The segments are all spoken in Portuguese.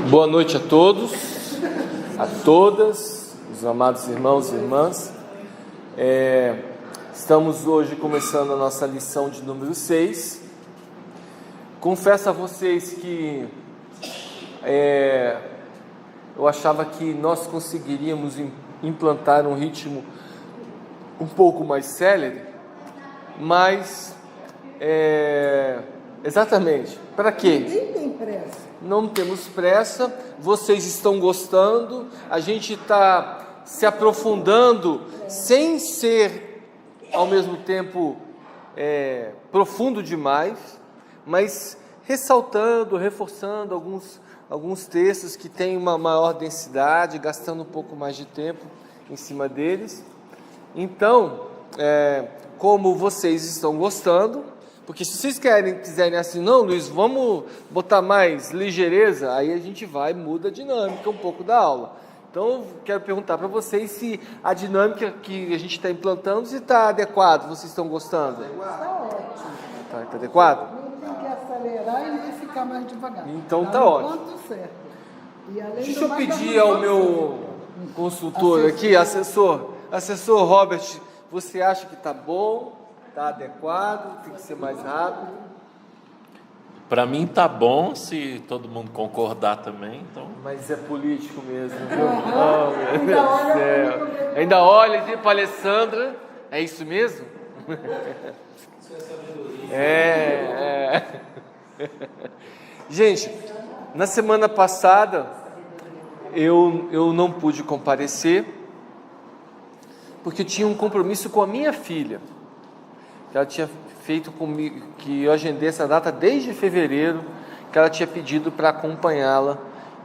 Boa noite a todos, a todas, os amados irmãos e irmãs. Estamos hoje começando a nossa lição de número 6. Confesso a vocês que eu achava que nós conseguiríamos implantar um ritmo um pouco mais célere, mas exatamente, para quê? Ninguém tem pressa. Não temos pressa, vocês estão gostando, a gente está se aprofundando sem ser ao mesmo tempo profundo demais, mas ressaltando, reforçando alguns textos que têm uma maior densidade, gastando um pouco mais de tempo em cima deles. Então, como vocês estão gostando, porque se vocês quiserem assim, não, Luiz, vamos botar mais ligeireza, aí a gente muda a dinâmica um pouco da aula. Então, eu quero perguntar para vocês se a dinâmica que a gente está implantando está adequada, vocês estão gostando? Está ótimo. Está adequado? Não tem que acelerar e nem ficar mais devagar. Então Tá tá no ótimo. ponto certo. E além Deixa do eu mais, pedir tá no ao ponto meu consultor aqui, assessor Robert, você acha que está bom, está adequado, tem que ser mais rápido? Para mim tá bom, se todo mundo concordar também, então... Mas é político mesmo, viu? Oh, meu Deus do céu. Ainda olha para a Alessandra, é isso mesmo? Gente, na semana passada eu não pude comparecer porque eu tinha um compromisso com a minha filha. Ela tinha feito comigo, que eu agendei essa data desde fevereiro, que ela tinha pedido para acompanhá-la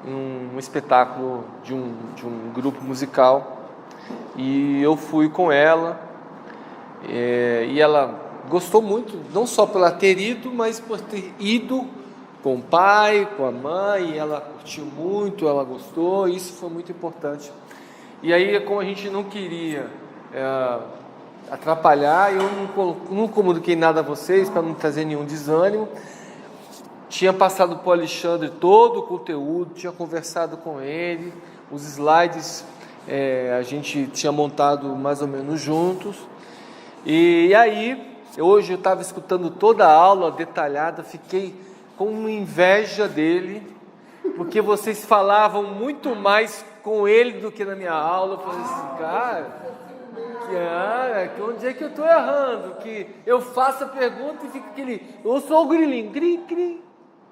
em um espetáculo de um grupo musical, e eu fui com ela, e ela gostou muito, não só por ela ter ido, mas por ter ido com o pai, com a mãe, ela curtiu muito, ela gostou, e isso foi muito importante. E aí, como a gente não queria atrapalhar, eu não comuniquei nada a vocês para não trazer nenhum desânimo. Tinha passado para o Alexandre todo o conteúdo, tinha conversado com ele, os slides a gente tinha montado mais ou menos juntos. E aí, hoje eu estava escutando toda a aula detalhada, fiquei com inveja dele, porque vocês falavam muito mais com ele do que na minha aula. Eu falei assim, cara, onde é que eu estou errando? Que eu faço a pergunta e fica aquele, eu sou o grilinho, gri, gri,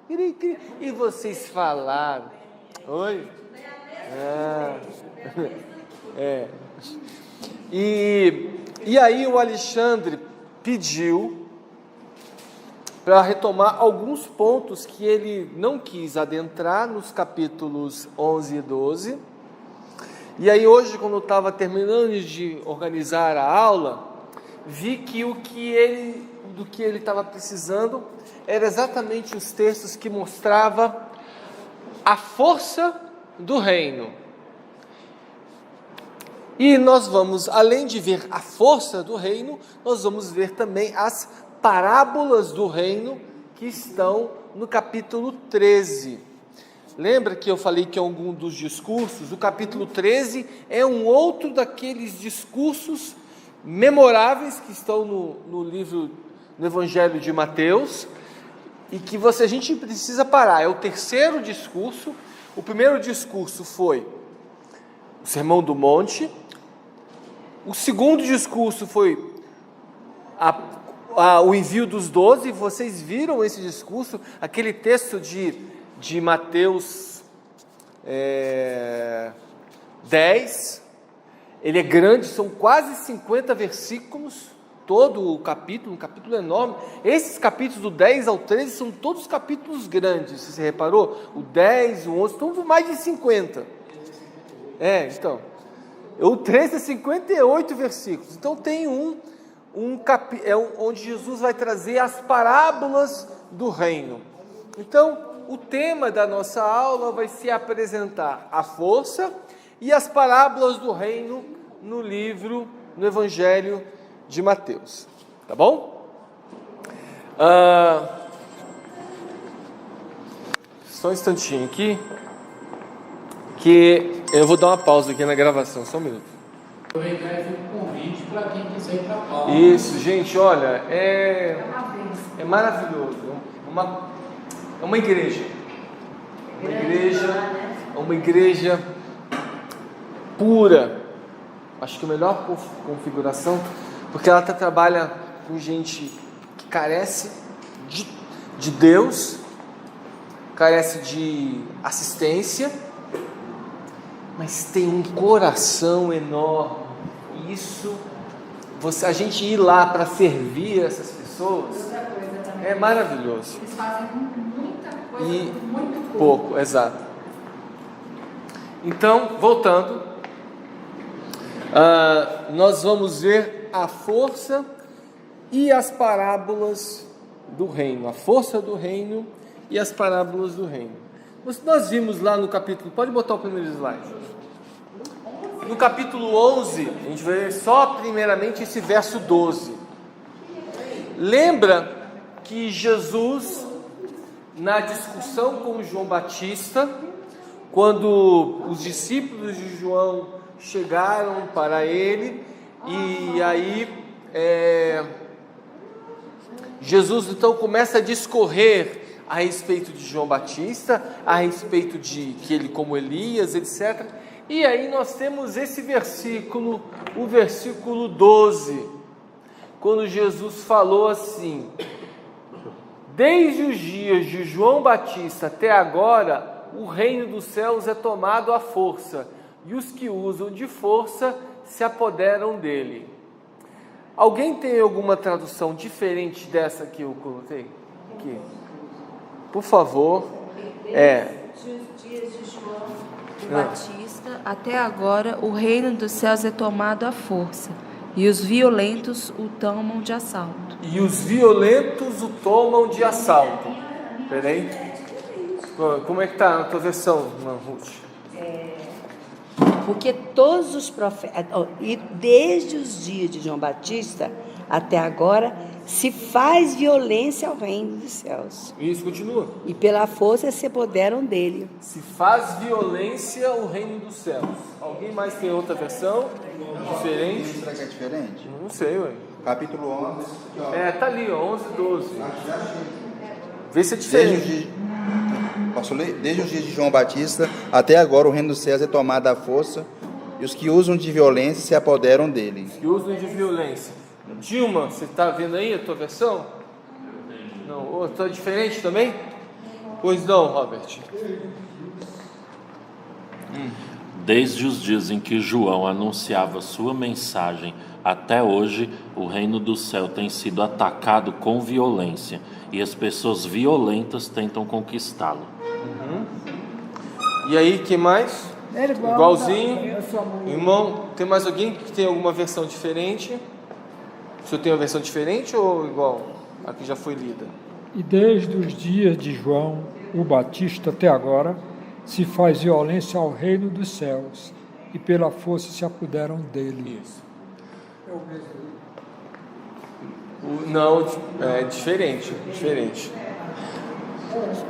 gri, gri, e vocês falaram, oi? E aí o Alexandre pediu para retomar alguns pontos que ele não quis adentrar nos capítulos 11 e 12. E aí hoje, quando eu estava terminando de organizar a aula, vi que do que ele estava precisando era exatamente os textos que mostravam a força do reino. E nós vamos, além de ver a força do reino, nós vamos ver também as parábolas do reino que estão no capítulo 13. Lembra que eu falei que algum dos discursos, o capítulo 13 é um outro daqueles discursos memoráveis que estão no Evangelho de Mateus, e que a gente precisa parar. É o terceiro discurso. O primeiro discurso foi o Sermão do Monte. O segundo discurso foi o envio dos 12. Vocês viram esse discurso, aquele texto de Mateus 10, ele é grande, são quase 50 versículos, todo o capítulo, um capítulo enorme. Esses capítulos do 10 ao 13 são todos capítulos grandes, você reparou? O 10, o 11, estão mais de 50. Então, o 13 é 58 versículos, então tem onde Jesus vai trazer as parábolas do reino. Então, o tema da nossa aula vai se apresentar a força e as parábolas do reino no Evangelho de Mateus, tá bom? Só um instantinho aqui. que eu vou dar uma pausa aqui na gravação, só um minuto. Aproveitar e fica um convite para quem quiser ir para a Palma. Isso, gente, olha, é maravilhoso. É uma igreja. Uma igreja pura. Acho que a melhor configuração, porque ela trabalha com gente que carece de Deus, carece de assistência, mas tem um coração enorme. Isso, a gente ir lá para servir essas pessoas é maravilhoso. Eles fazem muita coisa E com muito pouco, exato. Então, voltando, nós vamos ver a força e as parábolas do reino, a força do reino e as parábolas do reino. Nós vimos lá no capítulo, pode botar o primeiro slide. No capítulo 11, a gente vai ver só primeiramente esse verso 12. Lembra que Jesus, na discussão com João Batista, quando os discípulos de João chegaram para ele, e aí Jesus então começa a discorrer a respeito de João Batista, a respeito de que ele como Elias, etc. E aí nós temos esse versículo, o versículo 12, quando Jesus falou assim: desde os dias de João Batista até agora, o reino dos céus é tomado à força, e os que usam de força se apoderam dele. Alguém tem alguma tradução diferente dessa que eu coloquei? Aqui. Por favor. Desde os dias de João Batista até agora, o reino dos céus é tomado à força, e os violentos o tomam de assalto. E os violentos o tomam de assalto. Peraí. Como é que está a tua versão, Ruth? Porque todos os profetas, e desde os dias de João Batista até agora, se faz violência ao reino dos céus. Isso, continua. E pela força se apoderam dele. Se faz violência ao reino dos céus. Alguém mais tem outra versão? Diferente? Será que é diferente? Não sei, ué. Capítulo 11. Tá ali, ó, 11, 12. Vê se é diferente. Posso ler? Desde os dias de João Batista até agora, o reino dos céus é tomado à força, e os que usam de violência se apoderam dele. Os que usam de violência. Dilma, você está vendo aí a tua versão? Não, está diferente também? Pois não, Robert. Desde os dias em que João anunciava sua mensagem até hoje, o reino do céu tem sido atacado com violência, e as pessoas violentas tentam conquistá-lo. E aí, que mais? É Igualzinho. da sua mulher. Irmão, tem mais alguém que tem alguma versão diferente? O senhor tem uma versão diferente ou igual a que já foi lida? E desde os dias de João o Batista até agora, se faz violência ao reino dos céus, e pela força se apoderam dele. Isso. Não, é diferente.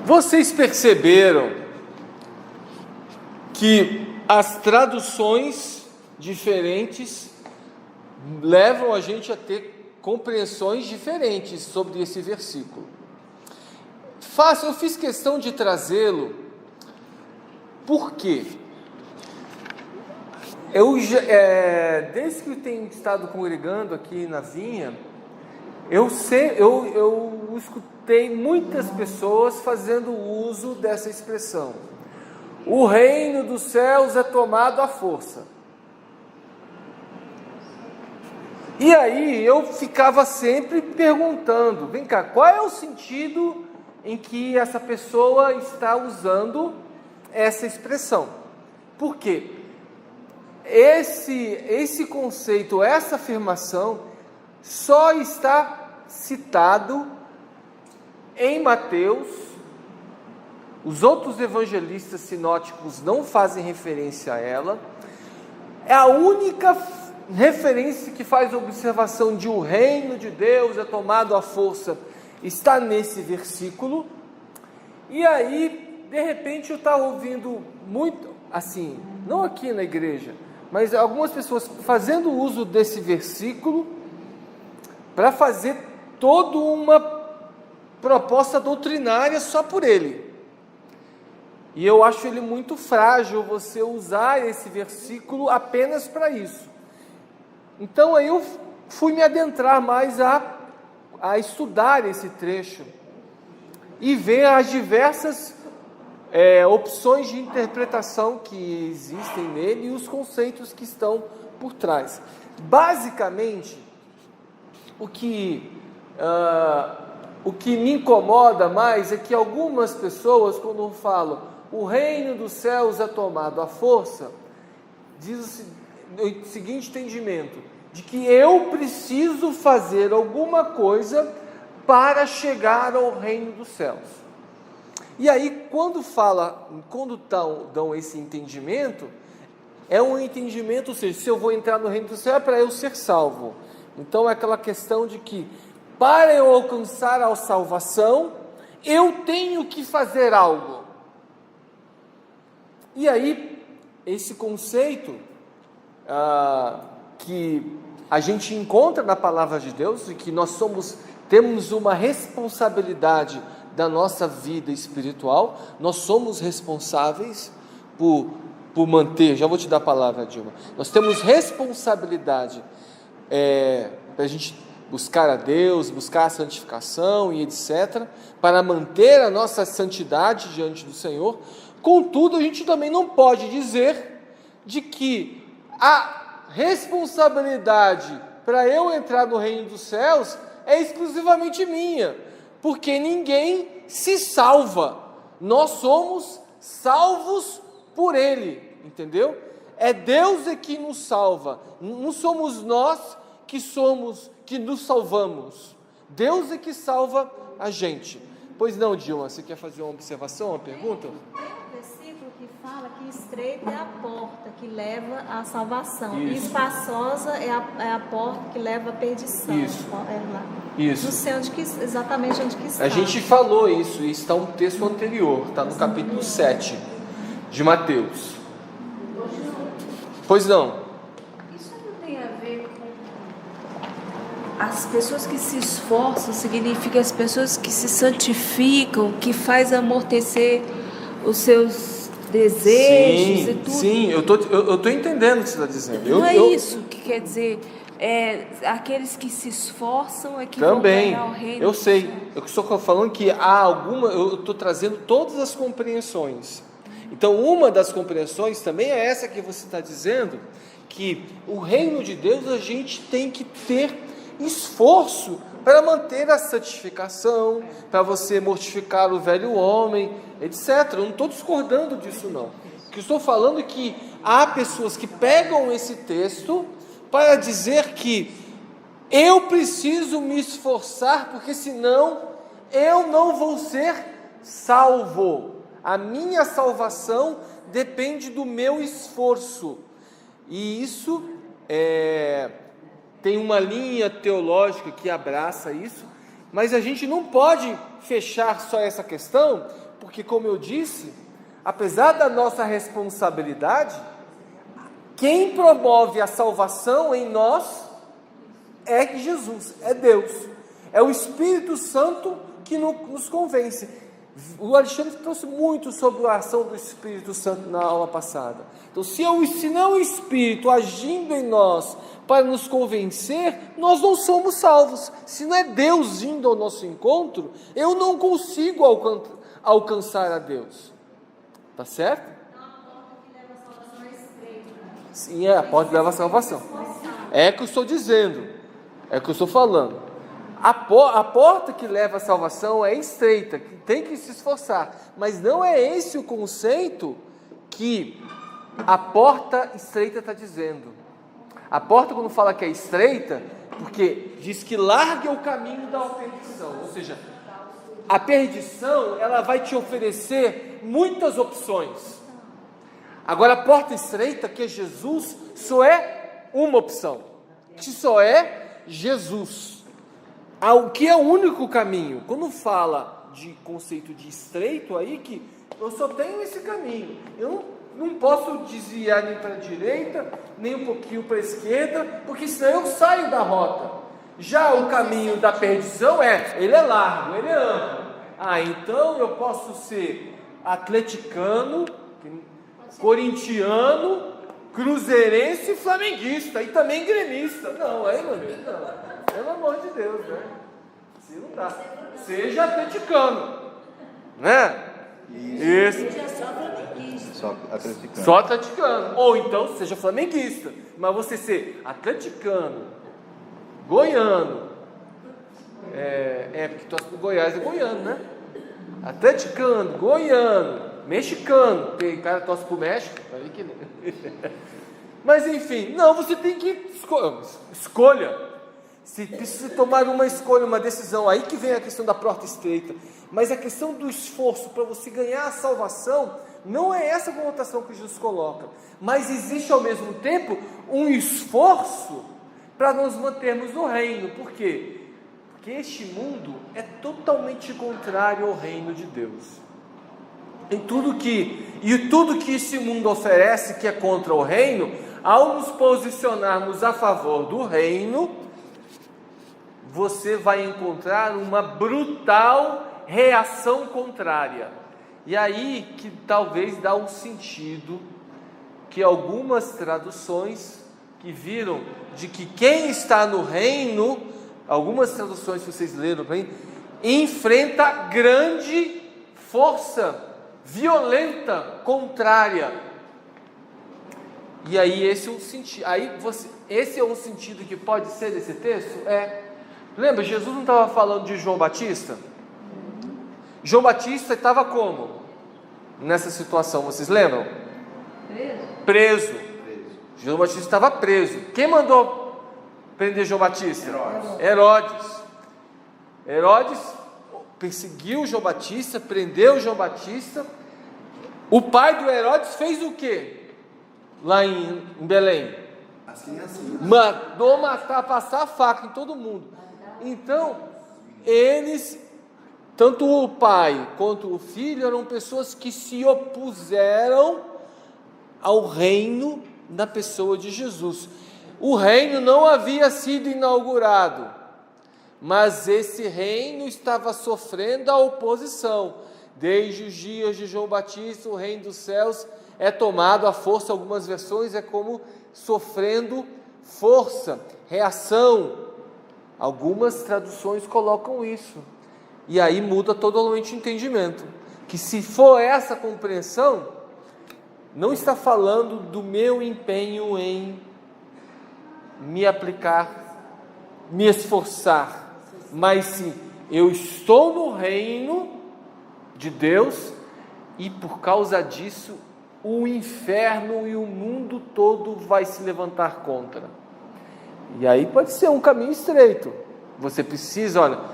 Vocês perceberam que as traduções diferentes levam a gente a ter compreensões diferentes sobre esse versículo. Eu fiz questão de trazê-lo, por quê? Desde que eu tenho estado congregando aqui na Vinha, eu escutei muitas pessoas fazendo uso dessa expressão. O reino dos céus é tomado à força. E aí eu ficava sempre perguntando, vem cá, qual é o sentido em que essa pessoa está usando essa expressão? Por quê? Esse conceito, essa afirmação, só está citado em Mateus. Os outros evangelistas sinóticos não fazem referência a ela. É a única referência que faz observação de o reino de Deus é tomado à força, está nesse versículo. E aí, de repente, eu estava ouvindo assim, não aqui na igreja, mas algumas pessoas fazendo uso desse versículo para fazer toda uma proposta doutrinária só por ele. E eu acho ele muito frágil você usar esse versículo apenas para isso. Então aí eu fui me adentrar mais a estudar esse trecho e ver as diversas opções de interpretação que existem nele e os conceitos que estão por trás. Basicamente, o que me incomoda mais é que algumas pessoas, quando falam o reino dos céus é tomado à força, diz o seguinte entendimento, de que eu preciso fazer alguma coisa para chegar ao reino dos céus. E aí, quando dão esse entendimento, é um entendimento, ou seja, se eu vou entrar no reino do céu é para eu ser salvo. Então é aquela questão de que, para eu alcançar a salvação, eu tenho que fazer algo. E aí, esse conceito que a gente encontra na palavra de Deus, e que nós temos uma responsabilidade da nossa vida espiritual, nós somos responsáveis por manter, já vou te dar a palavra, Dilma, nós temos responsabilidade para a gente buscar a Deus, buscar a santificação e etc., para manter a nossa santidade diante do Senhor. Contudo, a gente também não pode dizer de que a responsabilidade para eu entrar no reino dos céus é exclusivamente minha, porque ninguém se salva, nós somos salvos por Ele, entendeu? É Deus que nos salva, não somos nós que nos salvamos, Deus é que salva a gente. Pois não, Dilma, você quer fazer uma observação, uma pergunta? Tem um versículo que fala que estreita é a porta que leva à salvação, Isso. e espaçosa é a porta que leva à perdição. Isso. Lá. Isso. Não sei exatamente onde que está. A gente falou isso, e está um texto anterior, está no capítulo 7 de Mateus. Pois não? Isso não tem a ver com as pessoas que se esforçam, significa as pessoas que se santificam, que faz amortecer os seus desejos e tudo. Sim, eu tô entendendo o que você está dizendo. Não é isso que quer dizer. Aqueles que se esforçam é que também, vão ganhar o reino. eu sei. Eu estou falando que eu estou trazendo todas as compreensões. Então, uma das compreensões também é essa que você está dizendo, que o reino de Deus a gente tem que ter esforço para manter a santificação, para você mortificar o velho homem, etc. Eu não estou discordando disso, não. O que eu estou falando é que há pessoas que pegam esse texto para dizer que eu preciso me esforçar, porque senão eu não vou ser salvo. A minha salvação depende do meu esforço. E isso tem uma linha teológica que abraça isso, mas a gente não pode fechar só essa questão, porque, como eu disse, apesar da nossa responsabilidade, quem promove a salvação em nós é Jesus, é Deus, é o Espírito Santo que nos convence. O Alexandre trouxe muito sobre a ação do Espírito Santo na aula passada. Então, se não o Espírito agindo em nós para nos convencer, nós não somos salvos. Se não é Deus indo ao nosso encontro, eu não consigo alcançar a Deus. Tá certo? Sim, a porta que leva à salvação. É o que eu estou dizendo, é o que eu estou falando. A porta que leva à salvação é estreita, tem que se esforçar, mas não é esse o conceito que a porta estreita está dizendo. A porta, quando fala que é estreita, porque diz que larga o caminho da perdição, ou seja, a perdição ela vai te oferecer muitas opções. Agora, a porta estreita, que é Jesus, só é uma opção, que só é Jesus. O que é o único caminho? Quando fala de conceito de estreito aí, que eu só tenho esse caminho, eu não posso desviar nem para a direita, nem um pouquinho para a esquerda, porque senão eu saio da rota. Já o caminho da perdição ele é largo, ele é amplo. Então eu posso ser atleticano, corintiano, cruzeirense e flamenguista, e também gremista. Não, não. Pelo amor de Deus, né? Se não dá. Seja atleticano, né? Isso. Só atleticano. Ou então seja flamenguista. Mas você ser atleticano, goiano, porque torce pro Goiás é goiano, né? Atleticano, goiano, mexicano, tem cara que torce pro México, mas enfim, não, você tem que escolha. Se precisa tomar uma escolha, uma decisão, aí que vem a questão da porta estreita. Mas a questão do esforço para você ganhar a salvação, não é essa conotação que Jesus coloca, mas existe ao mesmo tempo um esforço para nos mantermos no reino. Por quê? Porque este mundo é totalmente contrário ao reino de Deus. Tudo que esse mundo oferece que é contra o reino, ao nos posicionarmos a favor do reino, você vai encontrar uma brutal reação contrária. E aí que talvez dá um sentido que algumas traduções que viram de que quem está no reino, algumas traduções que vocês leram bem, enfrenta grande força violenta, contrária. E aí esse é um sentido que pode ser desse texto? Lembra, Jesus não estava falando de João Batista? João Batista estava como? Nessa situação, vocês lembram? Preso. João Batista estava preso. Quem mandou prender João Batista? Herodes perseguiu João Batista, prendeu João Batista. O pai do Herodes fez o quê? Lá em Belém? Mandou matar, passar a faca em todo mundo. Então, eles, tanto o pai quanto o filho, eram pessoas que se opuseram ao reino na pessoa de Jesus. O reino não havia sido inaugurado, mas esse reino estava sofrendo a oposição. Desde os dias de João Batista, o reino dos céus é tomado à força. Algumas versões é como sofrendo força, reação. Algumas traduções colocam isso, e aí muda totalmente o entendimento, que se for essa compreensão, não está falando do meu empenho em me aplicar, me esforçar, mas sim, eu estou no reino de Deus, e por causa disso, o inferno e o mundo todo vai se levantar contra. E aí pode ser um caminho estreito. Você precisa,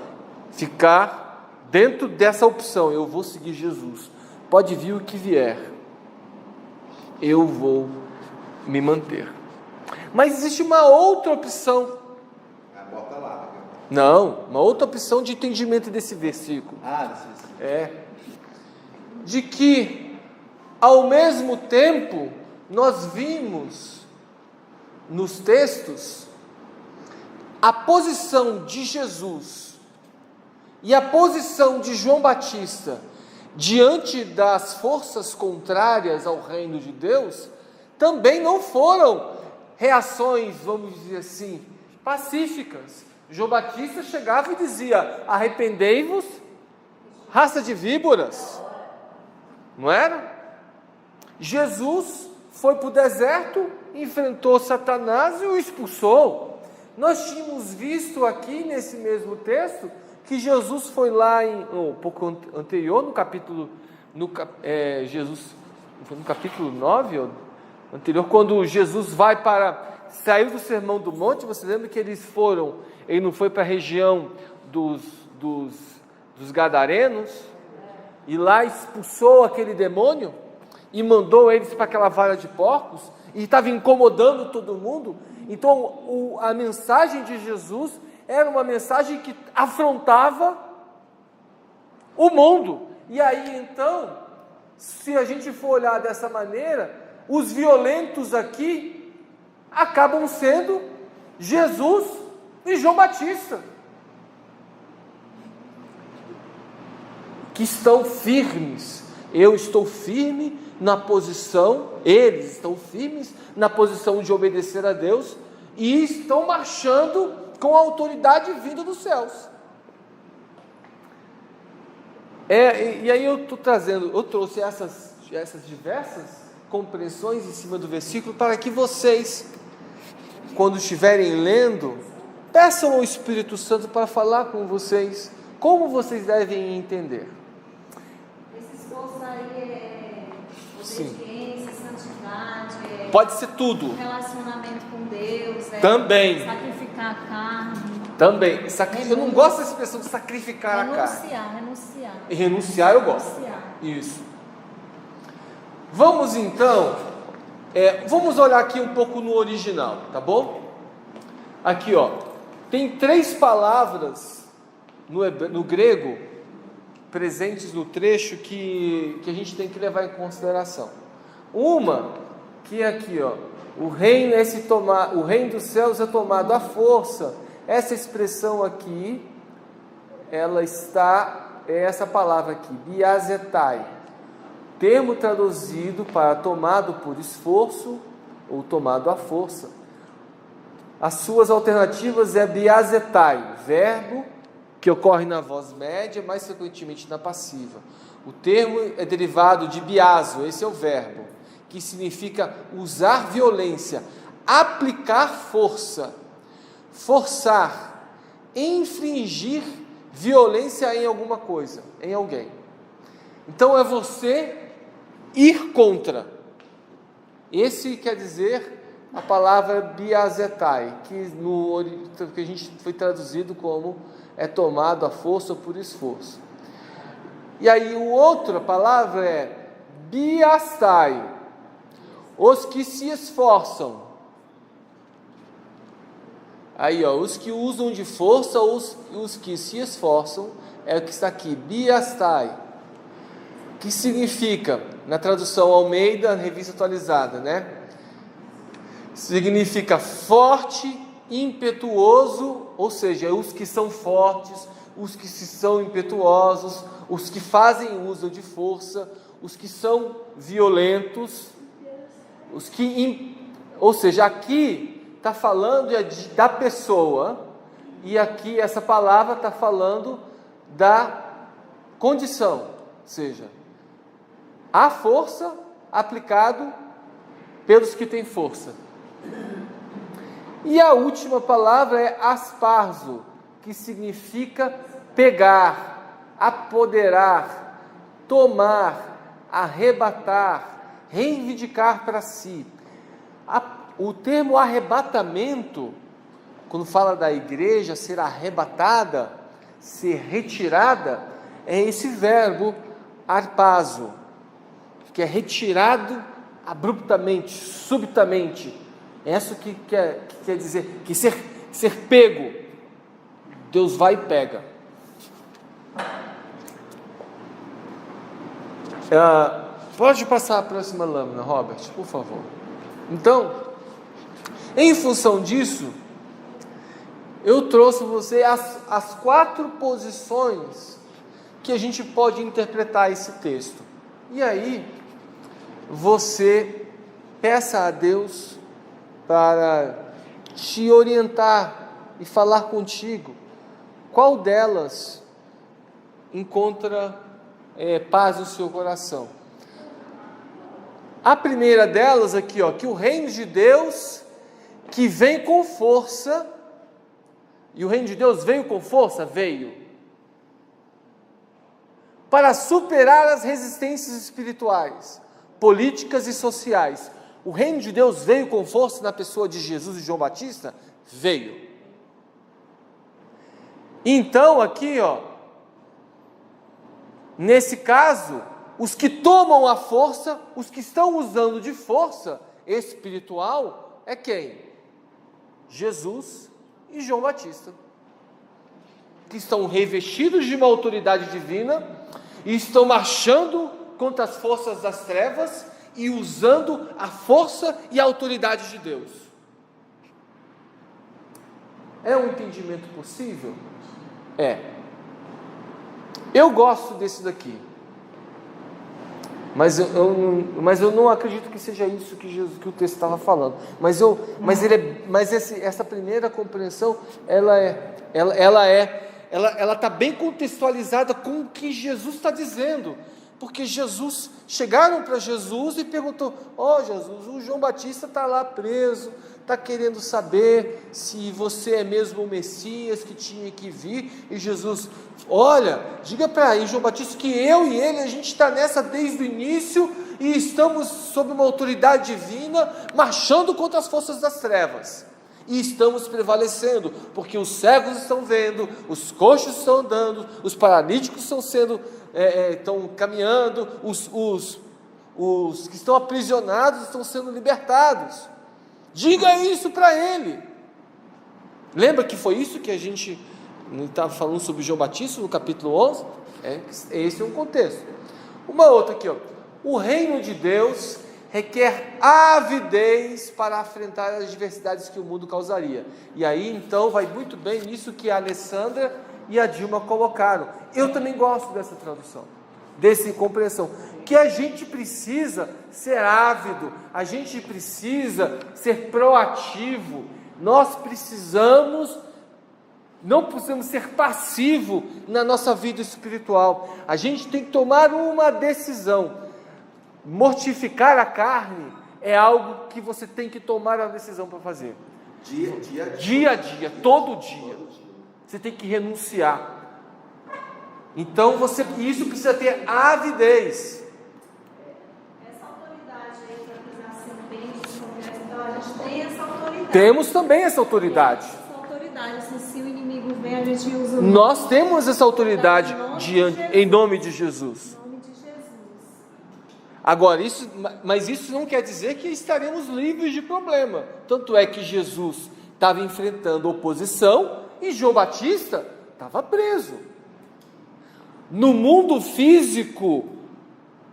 ficar dentro dessa opção. Eu vou seguir Jesus. Pode vir o que vier. Eu vou me manter. Mas existe uma outra opção. Não, uma outra opção de entendimento desse versículo. De que, ao mesmo tempo, nós vimos nos textos a posição de Jesus e a posição de João Batista diante das forças contrárias ao reino de Deus também não foram reações, vamos dizer assim, pacíficas. João Batista chegava e dizia: arrependei-vos, raça de víboras. Não era? Jesus foi para o deserto, enfrentou Satanás e o expulsou. Nós tínhamos visto aqui nesse mesmo texto que Jesus foi lá um pouco anterior, no capítulo, Jesus foi no capítulo 9, anterior, quando Jesus saiu do Sermão do Monte. Você lembra que ele não foi para a região dos Gadarenos, e lá expulsou aquele demônio, e mandou eles para aquela vara de porcos, e estava incomodando todo mundo. Então a mensagem de Jesus era uma mensagem que afrontava o mundo. E aí então se a gente for olhar dessa maneira, os violentos aqui acabam sendo Jesus e João Batista, que estão firmes. Eu estou firme na posição, eles estão firmes na posição de obedecer a Deus e estão marchando com a autoridade vinda dos céus. E aí eu trouxe essas diversas compreensões em cima do versículo para que vocês, quando estiverem lendo, peçam ao Espírito Santo para falar com vocês como vocês devem entender. Esse esforço aí é obediência, santidade, pode ser tudo. Relacionamento com Deus, também. Sacrificar a carne. Também. Eu não gosto dessa expressão de sacrificar a carne. Renunciar. E renunciar eu gosto. Isso. Vamos então, vamos olhar aqui um pouco no original, tá bom? Aqui, ó, tem 3 palavras no grego presentes no trecho que a gente tem que levar em consideração. Uma, que é aqui, ó, o reino dos céus é tomado à força. Essa expressão aqui, essa palavra aqui, biazetai, termo traduzido para tomado por esforço ou tomado à força. As suas alternativas é biazetai, verbo que ocorre na voz média, mais frequentemente na passiva. O termo é derivado de biazo, esse é o verbo, que significa usar violência, aplicar força, forçar, infligir violência em alguma coisa, em alguém. Então é você ir contra. Esse quer dizer a palavra biazetai, que a gente foi traduzido como é tomado à força ou por esforço. E aí outra palavra é biastai, os que se esforçam. Aí, ó, os que usam de força, os que se esforçam, é o que está aqui, biastai, que significa, na tradução Almeida, revista atualizada, né? Significa forte, impetuoso, ou seja, os que são fortes, os que são impetuosos, os que fazem uso de força, os que são violentos, ou seja, aqui está falando da pessoa, e aqui essa palavra está falando da condição, ou seja, a força aplicado pelos que têm força. E a última palavra é asparzo, que significa pegar, apoderar, tomar, arrebatar, reivindicar para si. O termo arrebatamento, quando fala da igreja ser arrebatada, ser retirada, é esse verbo arpazo, que é retirado abruptamente, subitamente. É isso que quer dizer, que ser pego. Deus vai e pega. Pode passar a próxima lâmina, Robert, por favor. Então, em função disso, eu trouxe você as 4 posições que a gente pode interpretar esse texto. E aí, você peça a Deus para te orientar e falar contigo qual delas encontra paz no seu coração. A primeira delas aqui, ó, que o reino de Deus que vem com força, e o reino de Deus veio com força? Veio. Para superar as resistências espirituais, políticas e sociais. O reino de Deus veio com força na pessoa de Jesus e João Batista? Veio. Então aqui, ó, nesse caso, os que tomam a força, os que estão usando de força espiritual, é quem? Jesus e João Batista, que estão revestidos de uma autoridade divina e estão marchando contra as forças das trevas e usando a força e a autoridade de Deus. É um entendimento possível? É. Eu gosto desse daqui. Mas eu não acredito que seja isso que o texto estava falando. Essa primeira compreensão, ela está bem contextualizada com o que Jesus está dizendo. Porque chegaram para Jesus e perguntou: Jesus, o João Batista está lá preso, está querendo saber se você é mesmo o Messias que tinha que vir. E Jesus: olha, diga para ele, João Batista, que eu e ele, a gente está nessa desde o início e estamos sob uma autoridade divina, marchando contra as forças das trevas. E estamos prevalecendo, porque os cegos estão vendo, os coxos estão andando, os paralíticos estão caminhando, os que estão aprisionados estão sendo libertados. Diga isso para ele. Lembra que foi isso que a gente estava falando sobre João Batista no capítulo 11? Esse é um contexto. Uma outra aqui, o reino de Deus requer avidez para enfrentar as adversidades que o mundo causaria. E aí então vai muito bem nisso que a Alessandra e a Dilma colocaram. Eu também gosto dessa tradução, dessa compreensão, que a gente precisa ser ávido, a gente precisa ser proativo, nós não precisamos ser passivo na nossa vida espiritual, a gente tem que tomar uma decisão. Mortificar a carne é algo que você tem que tomar a decisão para fazer, dia a dia, todo dia, você tem que renunciar. Então isso precisa ter avidez. Essa autoridade aí para pisar serpentes, então a gente tem essa autoridade. Temos também essa autoridade. Assim, se o inimigo vem, a gente usa. Nós temos essa autoridade em nome de Jesus. Agora, mas isso não quer dizer que estaremos livres de problema. Tanto é que Jesus estava enfrentando oposição e João Batista estava preso. No mundo físico,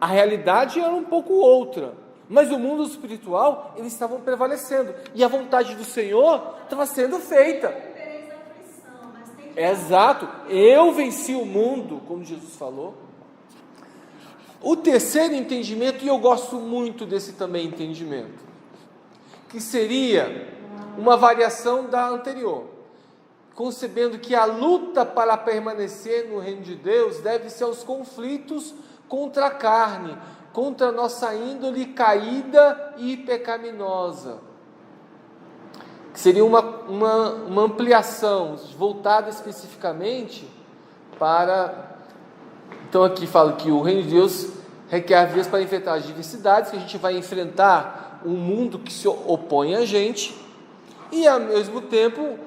a realidade era um pouco outra, mas no mundo espiritual, eles estavam prevalecendo, e a vontade do Senhor estava sendo feita. Exato, eu venci o mundo, como Jesus falou. O terceiro entendimento, e eu gosto muito desse também entendimento, que seria uma variação da anterior, concebendo que a luta para permanecer no reino de Deus deve-se aos conflitos contra a carne, contra a nossa índole caída e pecaminosa, que seria uma ampliação, voltada especificamente para... Então aqui fala que o reino de Deus requer avidez para enfrentar as diversidades, que a gente vai enfrentar um mundo que se opõe a gente, e ao mesmo tempo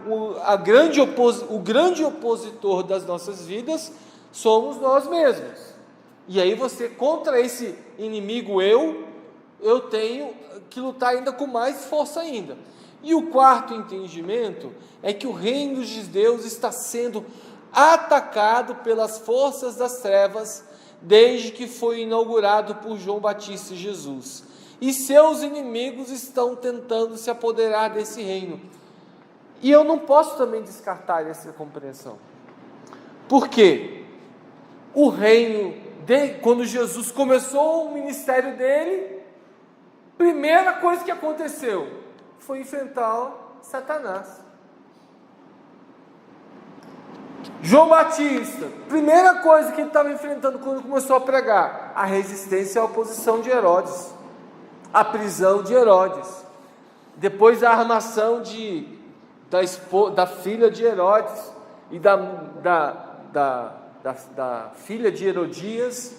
o grande opositor das nossas vidas somos nós mesmos. E aí você, contra esse inimigo eu tenho que lutar ainda com mais força ainda. E o quarto entendimento é que o reino de Deus está sendo atacado pelas forças das trevas desde que foi inaugurado por João Batista e Jesus, e seus inimigos estão tentando se apoderar desse reino. E eu não posso também descartar essa compreensão, porque o reino, quando Jesus começou o ministério dele, primeira coisa que aconteceu foi enfrentar Satanás. João Batista, primeira coisa que ele estava enfrentando quando começou a pregar, a resistência à oposição de Herodes, a prisão de Herodes, depois a armação da filha de Herodes e da filha de Herodias,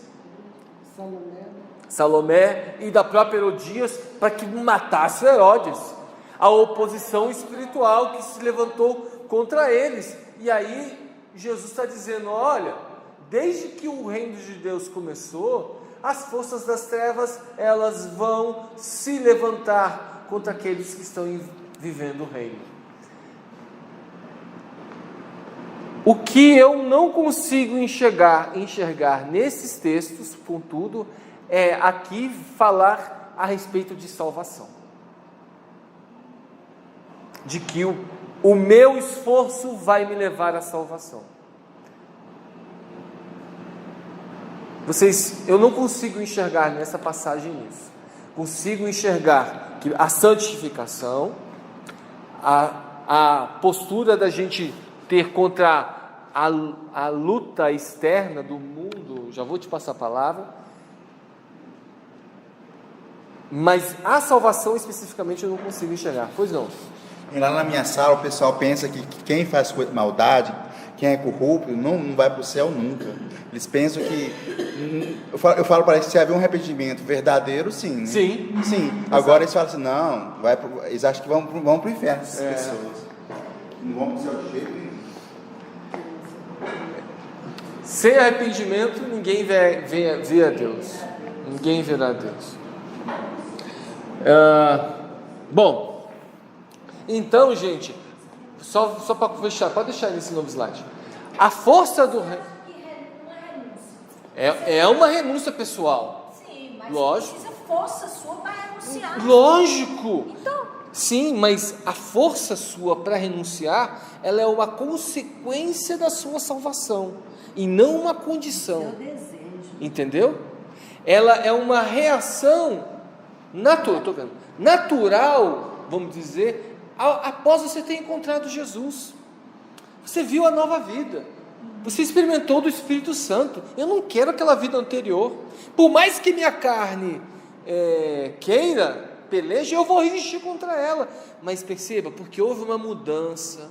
Salomé, e da própria Herodias, para que matasse Herodes, a oposição espiritual que se levantou contra eles. E aí Jesus está dizendo: olha, desde que o reino de Deus começou, as forças das trevas, elas vão se levantar contra aqueles que estão vivendo o reino. O que eu não consigo enxergar nesses textos, contudo, é aqui falar a respeito de salvação. De que o meu esforço vai me levar à salvação. Eu não consigo enxergar nessa passagem isso. Consigo enxergar que a santificação, a postura da gente ter contra a luta externa do mundo, já vou te passar a palavra, mas a salvação especificamente eu não consigo enxergar. Pois não? E lá na minha sala o pessoal pensa que quem faz maldade, quem é corrupto, não vai para o céu nunca. Eles pensam que... Eu falo para eles que se haver um arrependimento verdadeiro, sim. Né? Sim. Sim. Agora eles falam assim, não, eles acham que vão para o inferno, essas pessoas. Não vão para o céu de jeito nenhum. Sem arrependimento, ninguém vê a Deus. Ninguém verá a Deus. Bom, então, gente, só para fechar, pode deixar nesse novo slide. A força do reino é uma renúncia pessoal. Sim, mas lógico. Precisa força sua para renunciar. Lógico. Então, sim, mas a força sua para renunciar, ela é uma consequência da sua salvação e não uma condição. Entendeu? Ela é uma reação natural, vamos dizer, após você ter encontrado Jesus. Você viu a nova vida. Você experimentou do Espírito Santo. Eu não quero aquela vida anterior. Por mais que minha carne queira, peleje, eu vou resistir contra ela. Mas perceba, porque houve uma mudança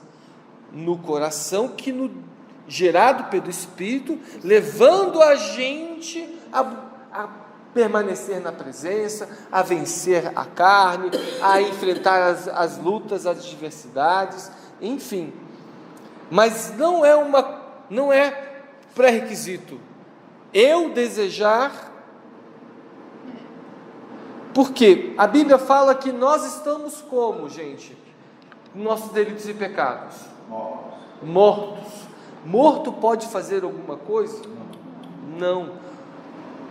no coração gerado pelo Espírito, levando a gente a permanecer na presença, a vencer a carne, a enfrentar as lutas, as adversidades, enfim. Mas não é pré-requisito eu desejar, porque a Bíblia fala que nós estamos como, gente? Nossos delitos e pecados. Mortos. Morto pode fazer alguma coisa? Não.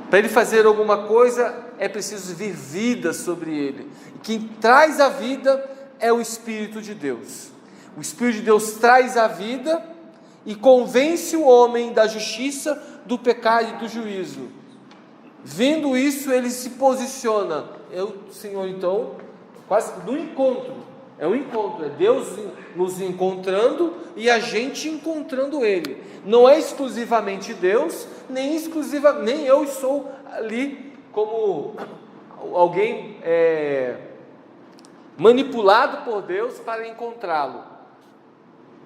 Para ele fazer alguma coisa, é preciso vir vida sobre ele. E quem traz a vida é o Espírito de Deus. O Espírito de Deus traz a vida e convence o homem da justiça, do pecado e do juízo. Vendo isso, ele se posiciona. Senhor, então, quase no encontro. É um encontro, é Deus nos encontrando e a gente encontrando Ele. Não é exclusivamente Deus, nem eu sou ali como alguém manipulado por Deus para encontrá-lo.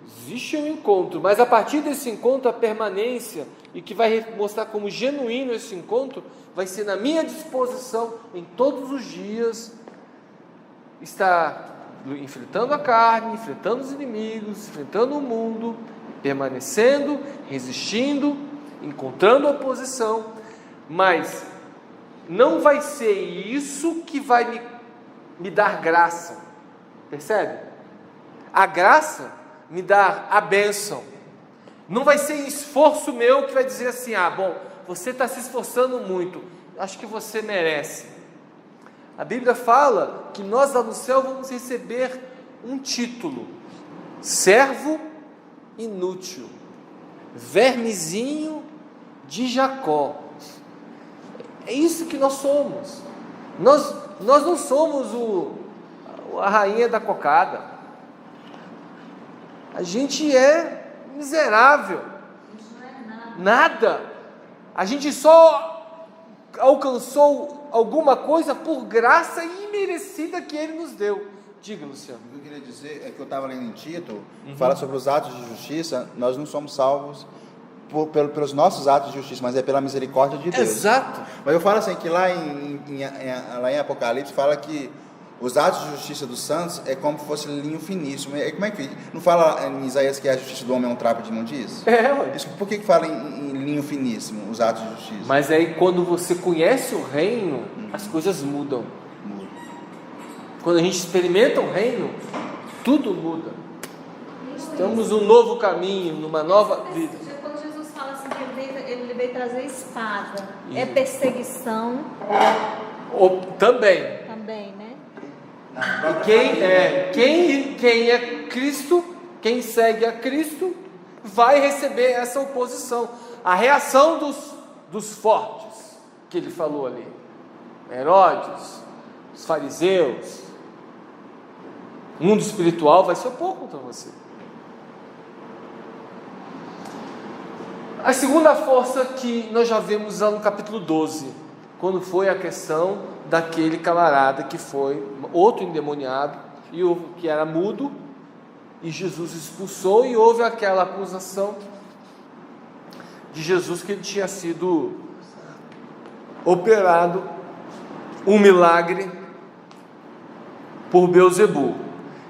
Existe um encontro, mas a partir desse encontro, a permanência, e que vai mostrar como genuíno esse encontro, vai ser na minha disposição, em todos os dias, estar enfrentando a carne, enfrentando os inimigos, enfrentando o mundo, permanecendo, resistindo, encontrando oposição, mas não vai ser isso que vai me dar graça, percebe? A graça me dá a bênção, não vai ser esforço meu que vai dizer assim, bom, você está se esforçando muito, acho que você merece. A Bíblia fala que nós lá no céu vamos receber um título: servo inútil, vermezinho de Jacó. É isso que nós somos. Nós não somos a rainha da cocada. A gente é miserável. Nada. A gente só alcançou alguma coisa por graça imerecida que Ele nos deu. Diga, Luciano. O que eu queria dizer é que eu estava lendo em Tito, fala sobre os atos de justiça. Nós não somos salvos pelos nossos atos de justiça, mas é pela misericórdia de Deus. Exato. Mas eu falo assim, que lá em Apocalipse fala que os atos de justiça dos santos é como se fosse linho finíssimo. Como é que não fala em Isaías que a justiça do homem é um trapo de imundícia? Por que fala em linho finíssimo, os atos de justiça? Mas aí quando você conhece o reino, as coisas mudam. Quando a gente experimenta o reino, tudo muda. Estamos num novo caminho, numa nova vida. Quando Jesus fala assim que ele veio trazer espada, é perseguição Também. né? Quem é Cristo, quem segue a Cristo, vai receber essa oposição. A reação dos fortes, que ele falou ali. Herodes, os fariseus, o mundo espiritual vai se opor contra você. A segunda força que nós já vemos lá no capítulo 12, quando foi a questão daquele camarada que foi outro endemoniado, que era mudo, e Jesus expulsou, e houve aquela acusação de Jesus que ele tinha sido operado um milagre por Beelzebu.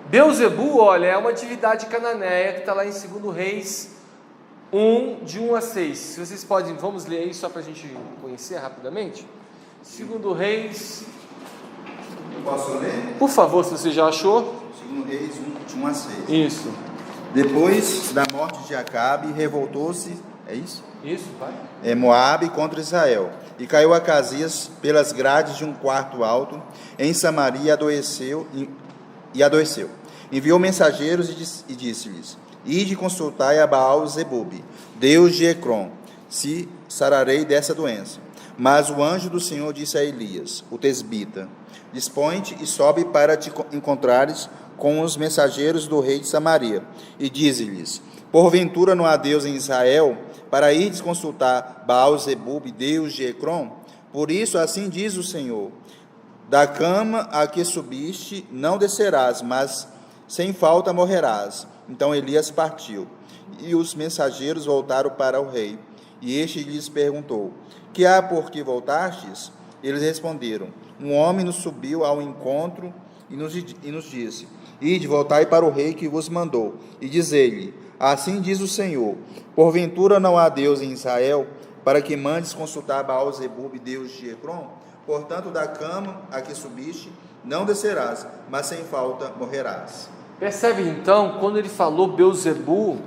Beelzebu, olha, é uma divindade cananeia que está lá em 2 Reis 1, de 1 a 6. Se vocês podem, vamos ler aí só para a gente conhecer rapidamente. 2 Reis. Posso ler? Por favor, se você já achou. 2 Reis 1, de 1 a 6. Isso. Depois da morte de Acabe, revoltou-se, é isso? Isso, pai. Moabe contra Israel, e caiu Acasias pelas grades de um quarto alto em Samaria, e adoeceu. Enviou mensageiros e disse-lhes: Ide consultai a Baal-Zebub, Deus de Ecrom, se sararei dessa doença. Mas o anjo do Senhor disse a Elias, o tesbita: Dispõe-te e sobe para te encontrares com os mensageiros do rei de Samaria, e dize-lhes: Porventura não há Deus em Israel, para irdes consultar Baal-Zebub, Deus de Ecrom? Por isso, assim diz o Senhor: Da cama a que subiste não descerás, mas sem falta morrerás. Então Elias partiu, e os mensageiros voltaram para o rei. E este lhes perguntou: Que há por que voltastes? Eles responderam: Um homem nos subiu ao encontro e nos disse: Ide, voltai para o rei que vos mandou, e dizei-lhe: Assim diz o Senhor: Porventura não há Deus em Israel, para que mandes consultar Baal-Zebub, Deus de Ecrom? Portanto, da cama a que subiste não descerás, mas sem falta morrerás. Percebe então, quando ele falou Beelzebu,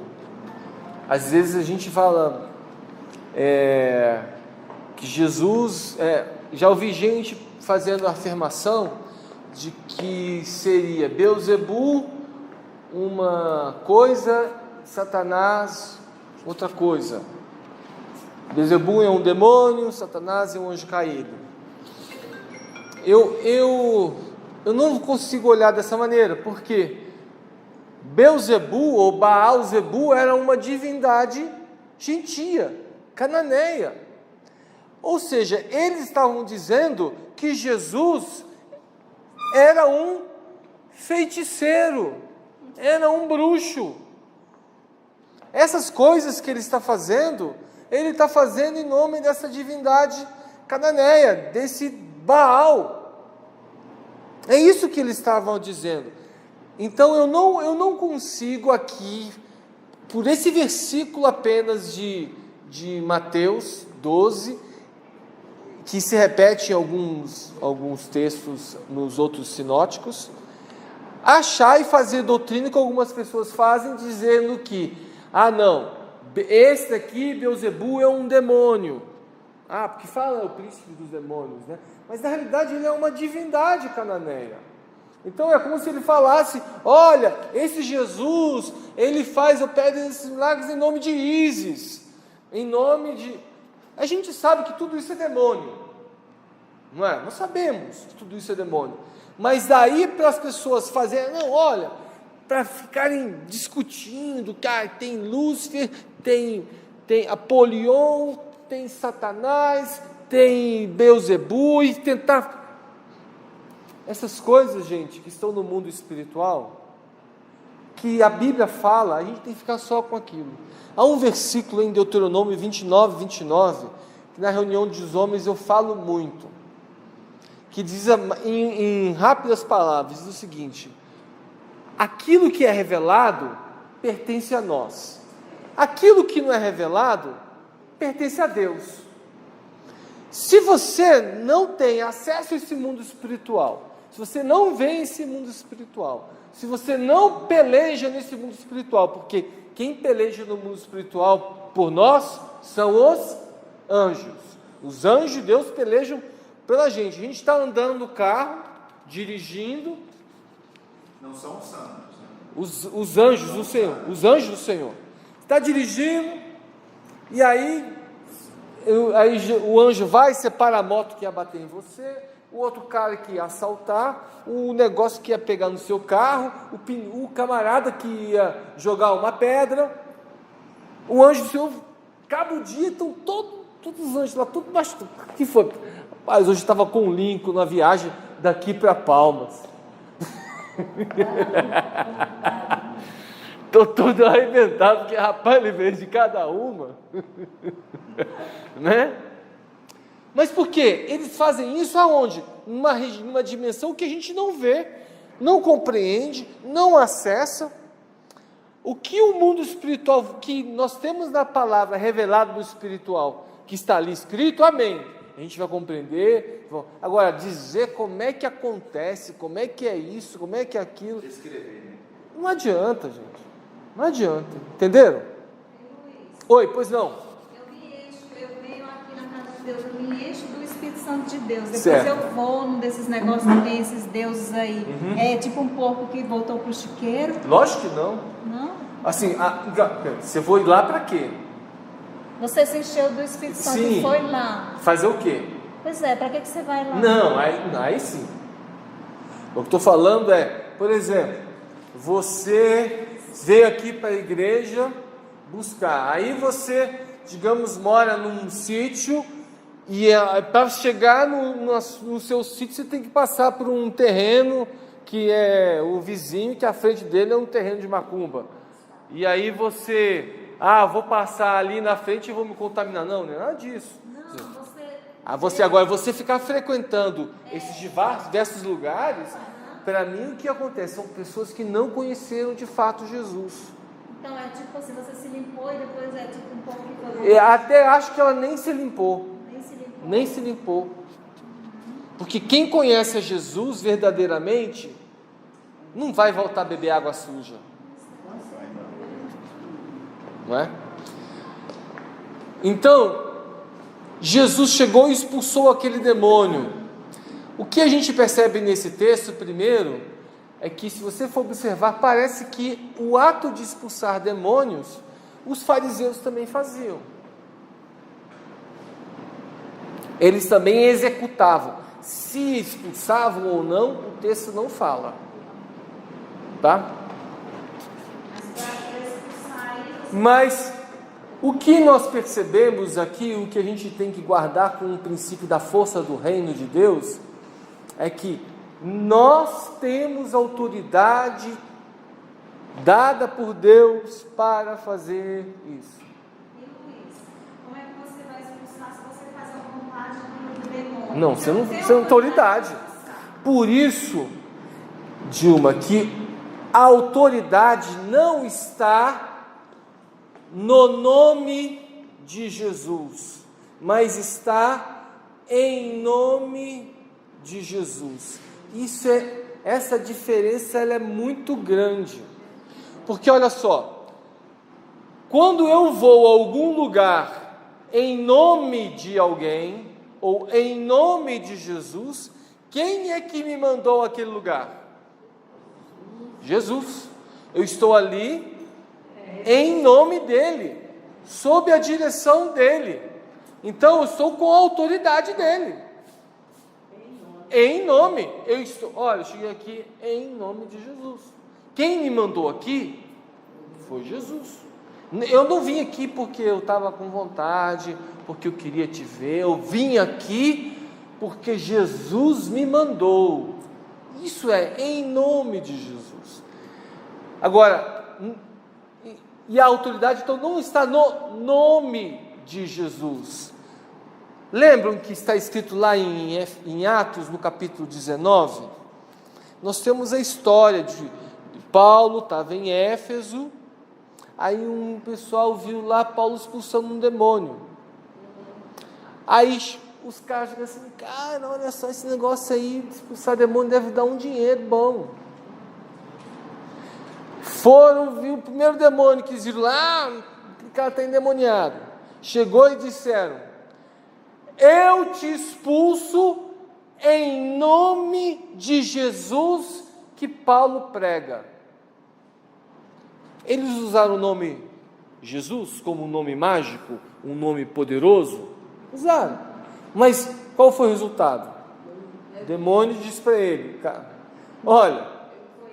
às vezes a gente fala que Jesus, já ouvi gente fazendo a afirmação de que seria Beelzebu uma coisa, Satanás outra coisa. Beelzebu é um demônio, Satanás é um anjo caído. Eu não consigo olhar dessa maneira, porque Beelzebu ou Baal-Zebu era uma divindade gentia, cananeia. Ou seja, eles estavam dizendo que Jesus era um feiticeiro, era um bruxo. Essas coisas que ele está fazendo em nome dessa divindade cananeia, desse Baal. É isso que eles estavam dizendo. Então eu não consigo aqui, por esse versículo apenas de Mateus 12, que se repete em alguns textos nos outros sinóticos, achar e fazer doutrina que algumas pessoas fazem, dizendo que, não, esse daqui, Beelzebu, é um demônio. Porque fala o príncipe dos demônios, né? Mas na realidade ele é uma divindade cananeia. Então é como se ele falasse: olha, esse Jesus, ele opera esses milagres em nome de Ísis, em nome de... A gente sabe que tudo isso é demônio, não é? Nós sabemos que tudo isso é demônio. Mas daí para as pessoas fazerem, para ficarem discutindo, tem Lúcifer, tem Apolion, tem Satanás, tem Beelzebu, e tentar... Essas coisas, gente, que estão no mundo espiritual, que a Bíblia fala, a gente tem que ficar só com aquilo. Há um versículo em Deuteronômio 29, que na reunião dos homens eu falo muito, que diz em rápidas palavras o seguinte: aquilo que é revelado pertence a nós, aquilo que não é revelado pertence a Deus. Se você não tem acesso a esse mundo espiritual, se você não vê esse mundo espiritual, se você não peleja nesse mundo espiritual, porque quem peleja no mundo espiritual por nós são os anjos. Os anjos de Deus pelejam pela gente. A gente está andando no carro, dirigindo. Não são os santos, né? Os anjos do Senhor. Os anjos do Senhor. Está dirigindo, e aí o anjo vai, separa a moto que ia bater em você, o outro cara que ia assaltar, o negócio que ia pegar no seu carro, o camarada que ia jogar uma pedra. O anjo do Senhor, cabo dia, estão todos os anjos lá, tudo baixo. O que foi? Rapaz, hoje estava com o Lincoln na viagem daqui para Palmas. Estou todo arrebentado, porque rapaz, ele veio de cada uma. Né? Mas por quê? Eles fazem isso aonde? Numa dimensão que a gente não vê, não compreende, não acessa. O que o mundo espiritual, que nós temos na palavra revelado no espiritual, que está ali escrito, amém. A gente vai compreender. Agora, dizer como é que acontece, como é que é isso, como é que é aquilo. Descrever, né? Não adianta, gente. Não adianta. Entenderam? Oi, pois não. Eu venho aqui na casa de Deus, eu me encho do Espírito Santo de Deus. Depois Certo. eu vou num desses negócios que tem esses deuses aí. É tipo um porco que voltou pro chiqueiro. Lógico que não. Não? Assim, você foi lá para quê? Você se encheu do Espírito Santo Sim. e foi lá. Fazer o quê? Pois é, para que você vai lá? Não, aí sim. O que estou falando é, por exemplo, você veio aqui para a igreja buscar. Aí você, digamos, mora num sítio e para chegar no seu sítio você tem que passar por um terreno que é o vizinho, que a frente dele é um terreno de macumba. E aí você, vou passar ali na frente e vou me contaminar. Não, não é nada disso. Não, Você ficar frequentando esses diversos lugares, para mim o que acontece? São pessoas que não conheceram de fato Jesus. Então é tipo assim, você se limpou e depois é tipo um pouco que Até acho que ela nem se limpou. nem se limpou. Porque quem conhece a Jesus verdadeiramente, não vai voltar a beber água suja. Não é? Então, Jesus chegou e expulsou aquele demônio. O que a gente percebe nesse texto, primeiro, é que se você for observar, parece que o ato de expulsar demônios, os fariseus também faziam. Eles também executavam. Se expulsavam ou não, o texto não fala. Tá? Mas o que nós percebemos aqui, o que a gente tem que guardar com o princípio da força do reino de Deus, é que nós temos autoridade dada por Deus para fazer isso. E Luiz, como é que você vai expulsar se você faz a vontade do demônio? Não, você não tem autoridade. Por isso, Dilma, que a autoridade não está no nome de Jesus, mas está em nome de Jesus. Essa diferença ela é muito grande, porque olha só, quando eu vou a algum lugar em nome de alguém, ou em nome de Jesus, quem é que me mandou àquele lugar? Jesus. Eu estou ali em nome dele, sob a direção dele. Então eu estou com a autoridade dele. Em nome. Eu cheguei aqui em nome de Jesus. Quem me mandou aqui foi Jesus. Eu não vim aqui porque eu estava com vontade, porque eu queria te ver. Eu vim aqui porque Jesus me mandou. Isso é em nome de Jesus. Agora, e a autoridade então não está no nome de Jesus. Lembram que está escrito lá em Atos, no capítulo 19? Nós temos a história de Paulo, estava em Éfeso, aí um pessoal viu lá Paulo expulsando um demônio. Aí os caras ficam assim, cara, olha só esse negócio aí, expulsar demônio deve dar um dinheiro bom. Foram, viu o primeiro demônio que viram lá, o cara está endemoniado. Chegou e disseram, eu te expulso em nome de Jesus que Paulo prega. Eles usaram o nome Jesus como um nome mágico, um nome poderoso? Usaram. Mas qual foi o resultado? O demônio disse para ele, cara, olha,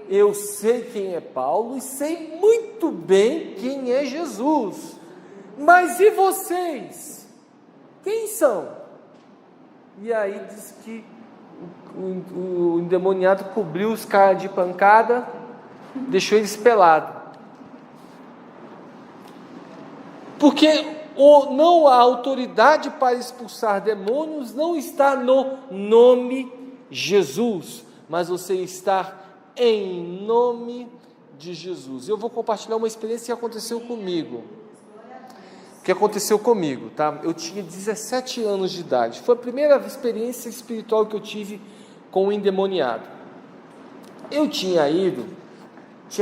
eu sei quem é Paulo e sei muito bem quem é Jesus, mas e vocês? Quem são? E aí diz que o endemoniado cobriu os caras de pancada, deixou eles pelados. Porque a autoridade para expulsar demônios não está no nome Jesus, mas você está em nome de Jesus. Eu vou compartilhar uma experiência que aconteceu comigo. Tá? Eu tinha 17 anos de idade. Foi a primeira experiência espiritual que eu tive com o endemoniado. Eu tinha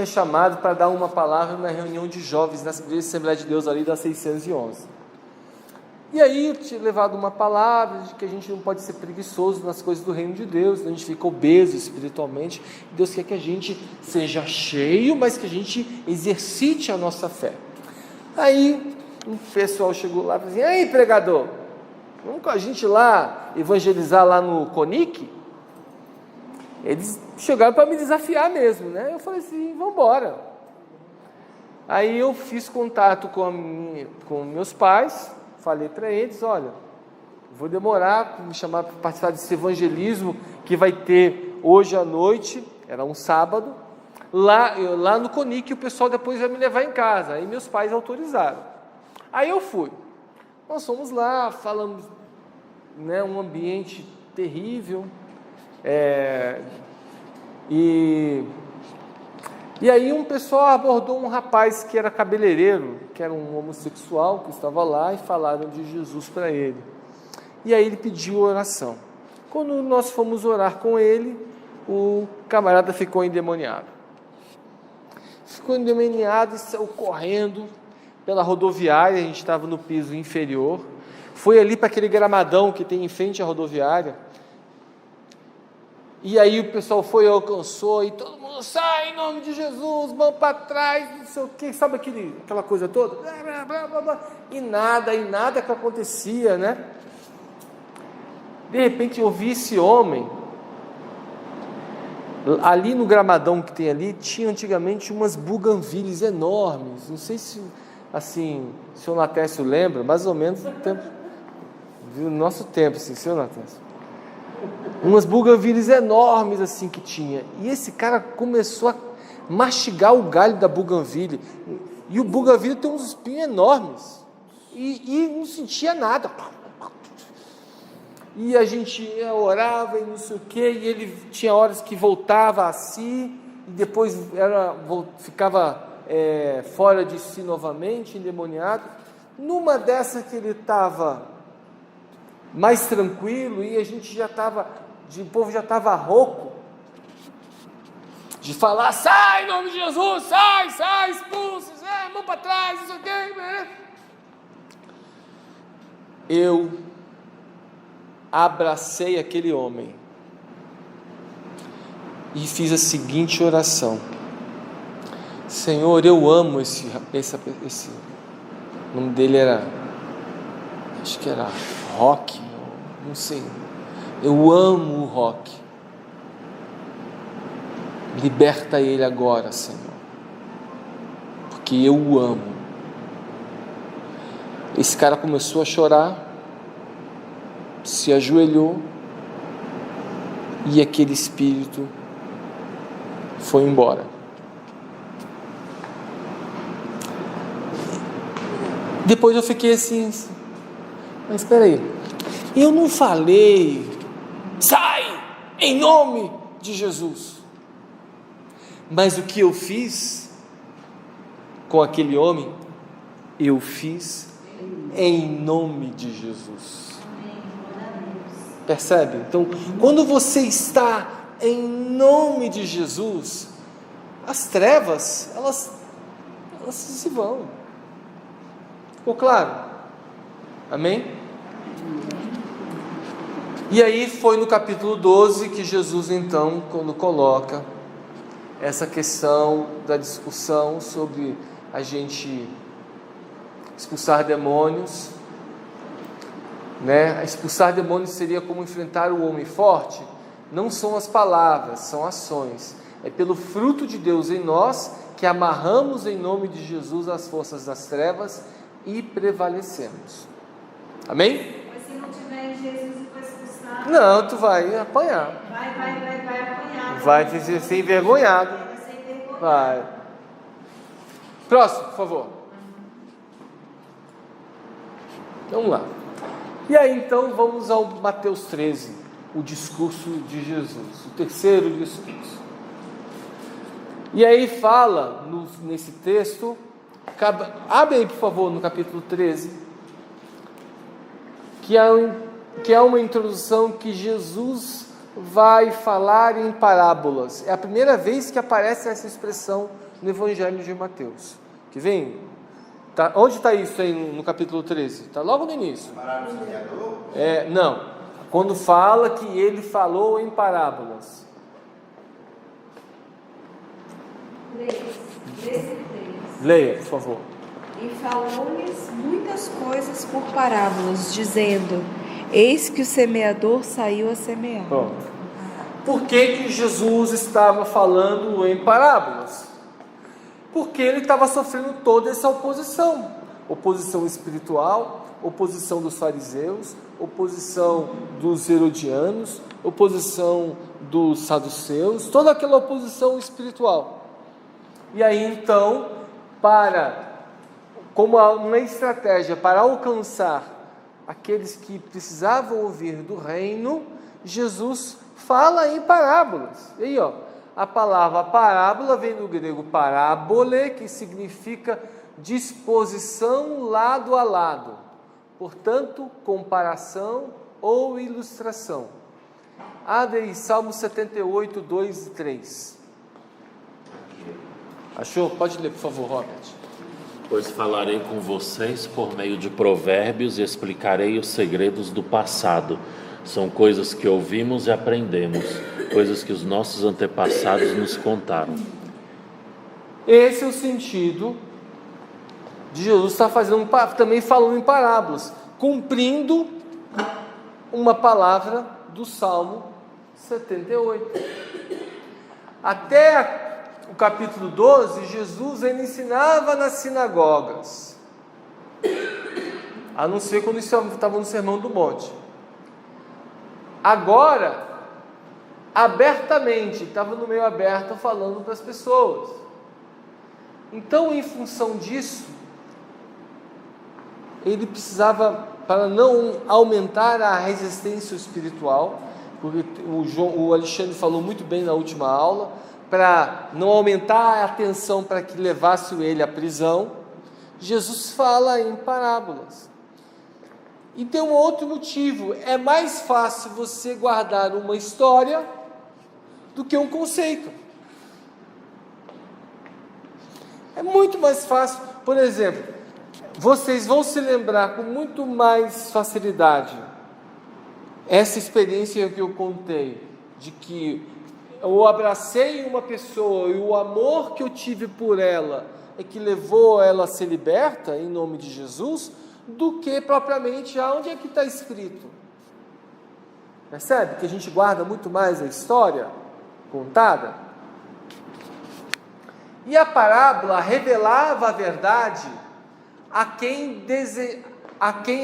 chamado para dar uma palavra na reunião de jovens na Assembleia de Deus ali da 611. E aí eu tinha levado uma palavra de que a gente não pode ser preguiçoso nas coisas do reino de Deus, a gente fica obeso espiritualmente. Deus quer que a gente seja cheio, mas que a gente exercite a nossa fé. Aí um pessoal chegou lá e falou assim, ei pregador, vamos com a gente lá evangelizar lá no CONIC? Eles chegaram para me desafiar mesmo, né? Eu falei assim, vamos embora. Aí eu fiz contato com meus pais, falei para eles, olha, vou demorar para me chamar para participar desse evangelismo que vai ter hoje à noite, era um sábado, lá no CONIC, o pessoal depois vai me levar em casa. Aí meus pais autorizaram. Aí eu fui. Nós fomos lá, falamos, né, um ambiente terrível, e aí um pessoal abordou um rapaz que era cabeleireiro, que era um homossexual que estava lá, e falaram de Jesus para ele. E aí ele pediu oração. Quando nós fomos orar com ele, o camarada ficou endemoniado. E saiu correndo pela rodoviária, a gente estava no piso inferior, foi ali para aquele gramadão que tem em frente à rodoviária, e aí o pessoal foi e alcançou, e todo mundo sai em nome de Jesus, mão para trás, não sei o que, sabe aquela coisa toda? E nada que acontecia, né? De repente eu vi esse homem, ali no gramadão que tem ali, tinha antigamente umas buganvílias enormes, não sei se, assim, o senhor Natécio lembra, mais ou menos no nosso tempo, assim, senhor Natécio. Umas buganvílias enormes assim que tinha, e esse cara começou a mastigar o galho da buganvília, e o buganvília tem uns espinhos enormes, e não sentia nada, e a gente orava e não sei o que, e ele tinha horas que voltava a si, e depois ficava fora de si novamente, endemoniado. Numa dessa que ele estava mais tranquilo, e a gente o povo já estava rouco de falar, sai em nome de Jesus, sai, expulsa, mão para trás, não sei o que. Eu abracei aquele homem e fiz a seguinte oração: Senhor, eu amo esse o nome dele acho que era Roque, não sei, eu amo o Roque, liberta ele agora, Senhor, porque eu o amo. Esse cara começou a chorar, se ajoelhou, e aquele espírito foi embora. Depois eu fiquei assim, mas espera aí, eu não falei, sai em nome de Jesus, mas o que eu fiz com aquele homem, eu fiz em nome de Jesus. Percebe? Então, quando você está em nome de Jesus, as trevas, elas se vão. Ficou claro? Amém? E aí foi no capítulo 12 que Jesus, então, quando coloca essa questão da discussão sobre a gente expulsar demônios, né? Expulsar demônios seria como enfrentar o homem forte. Não são as palavras, são ações. É pelo fruto de Deus em nós que amarramos em nome de Jesus as forças das trevas e prevalecemos. Amém? Mas se não tiver em Jesus e for expulsar, Não, tu vai apanhar. vai apanhar. Vai ser envergonhado. Vai ser envergonhado. Vai. Próximo, por favor. Vamos lá. E aí então vamos ao Mateus 13, o discurso de Jesus, o terceiro discurso. E aí fala nesse texto, abre aí por favor no capítulo 13, que é uma introdução que Jesus vai falar em parábolas. É a primeira vez que aparece essa expressão no Evangelho de Mateus. Que vem? Tá, onde está isso aí no capítulo 13? Está logo no início. Não. Quando fala que ele falou em parábolas. 13. Leia, por favor. E falou-lhes muitas coisas por parábolas, dizendo: eis que o semeador saiu a semear. Bom, por que Jesus estava falando em parábolas? Porque ele estava sofrendo toda essa oposição. Oposição espiritual, oposição dos fariseus, oposição dos herodianos, oposição dos saduceus, toda aquela oposição espiritual. E aí então, como uma estratégia para alcançar aqueles que precisavam ouvir do reino, Jesus fala em parábolas. E aí, a palavra parábola vem do grego parábole, que significa disposição lado a lado, portanto, comparação ou ilustração. Abre aí, Salmo 78, 2 e 3. Achou? Pode ler, por favor, Robert. Pois falarei com vocês por meio de provérbios e explicarei os segredos do passado. São coisas que ouvimos e aprendemos, coisas que os nossos antepassados nos contaram. Esse é o sentido de Jesus estar também falando em parábolas, cumprindo uma palavra do Salmo 78. Até o capítulo 12, Jesus ainda ensinava nas sinagogas, a não ser quando estava no Sermão do Monte. Agora, abertamente, estava no meio aberto falando para as pessoas. Então, em função disso, ele precisava, para não aumentar a resistência espiritual, porque o Alexandre falou muito bem na última aula, para não aumentar a tensão para que levasse ele à prisão, Jesus fala em parábolas. E tem um outro motivo: é mais fácil você guardar uma história do que um conceito. É muito mais fácil. Por exemplo, vocês vão se lembrar com muito mais facilidade essa experiência que eu contei, de que eu abracei uma pessoa e o amor que eu tive por ela é que levou ela a ser liberta em nome de Jesus, do que propriamente aonde é que está escrito. Percebe que a gente guarda muito mais a história contada? E a parábola revelava a verdade a quem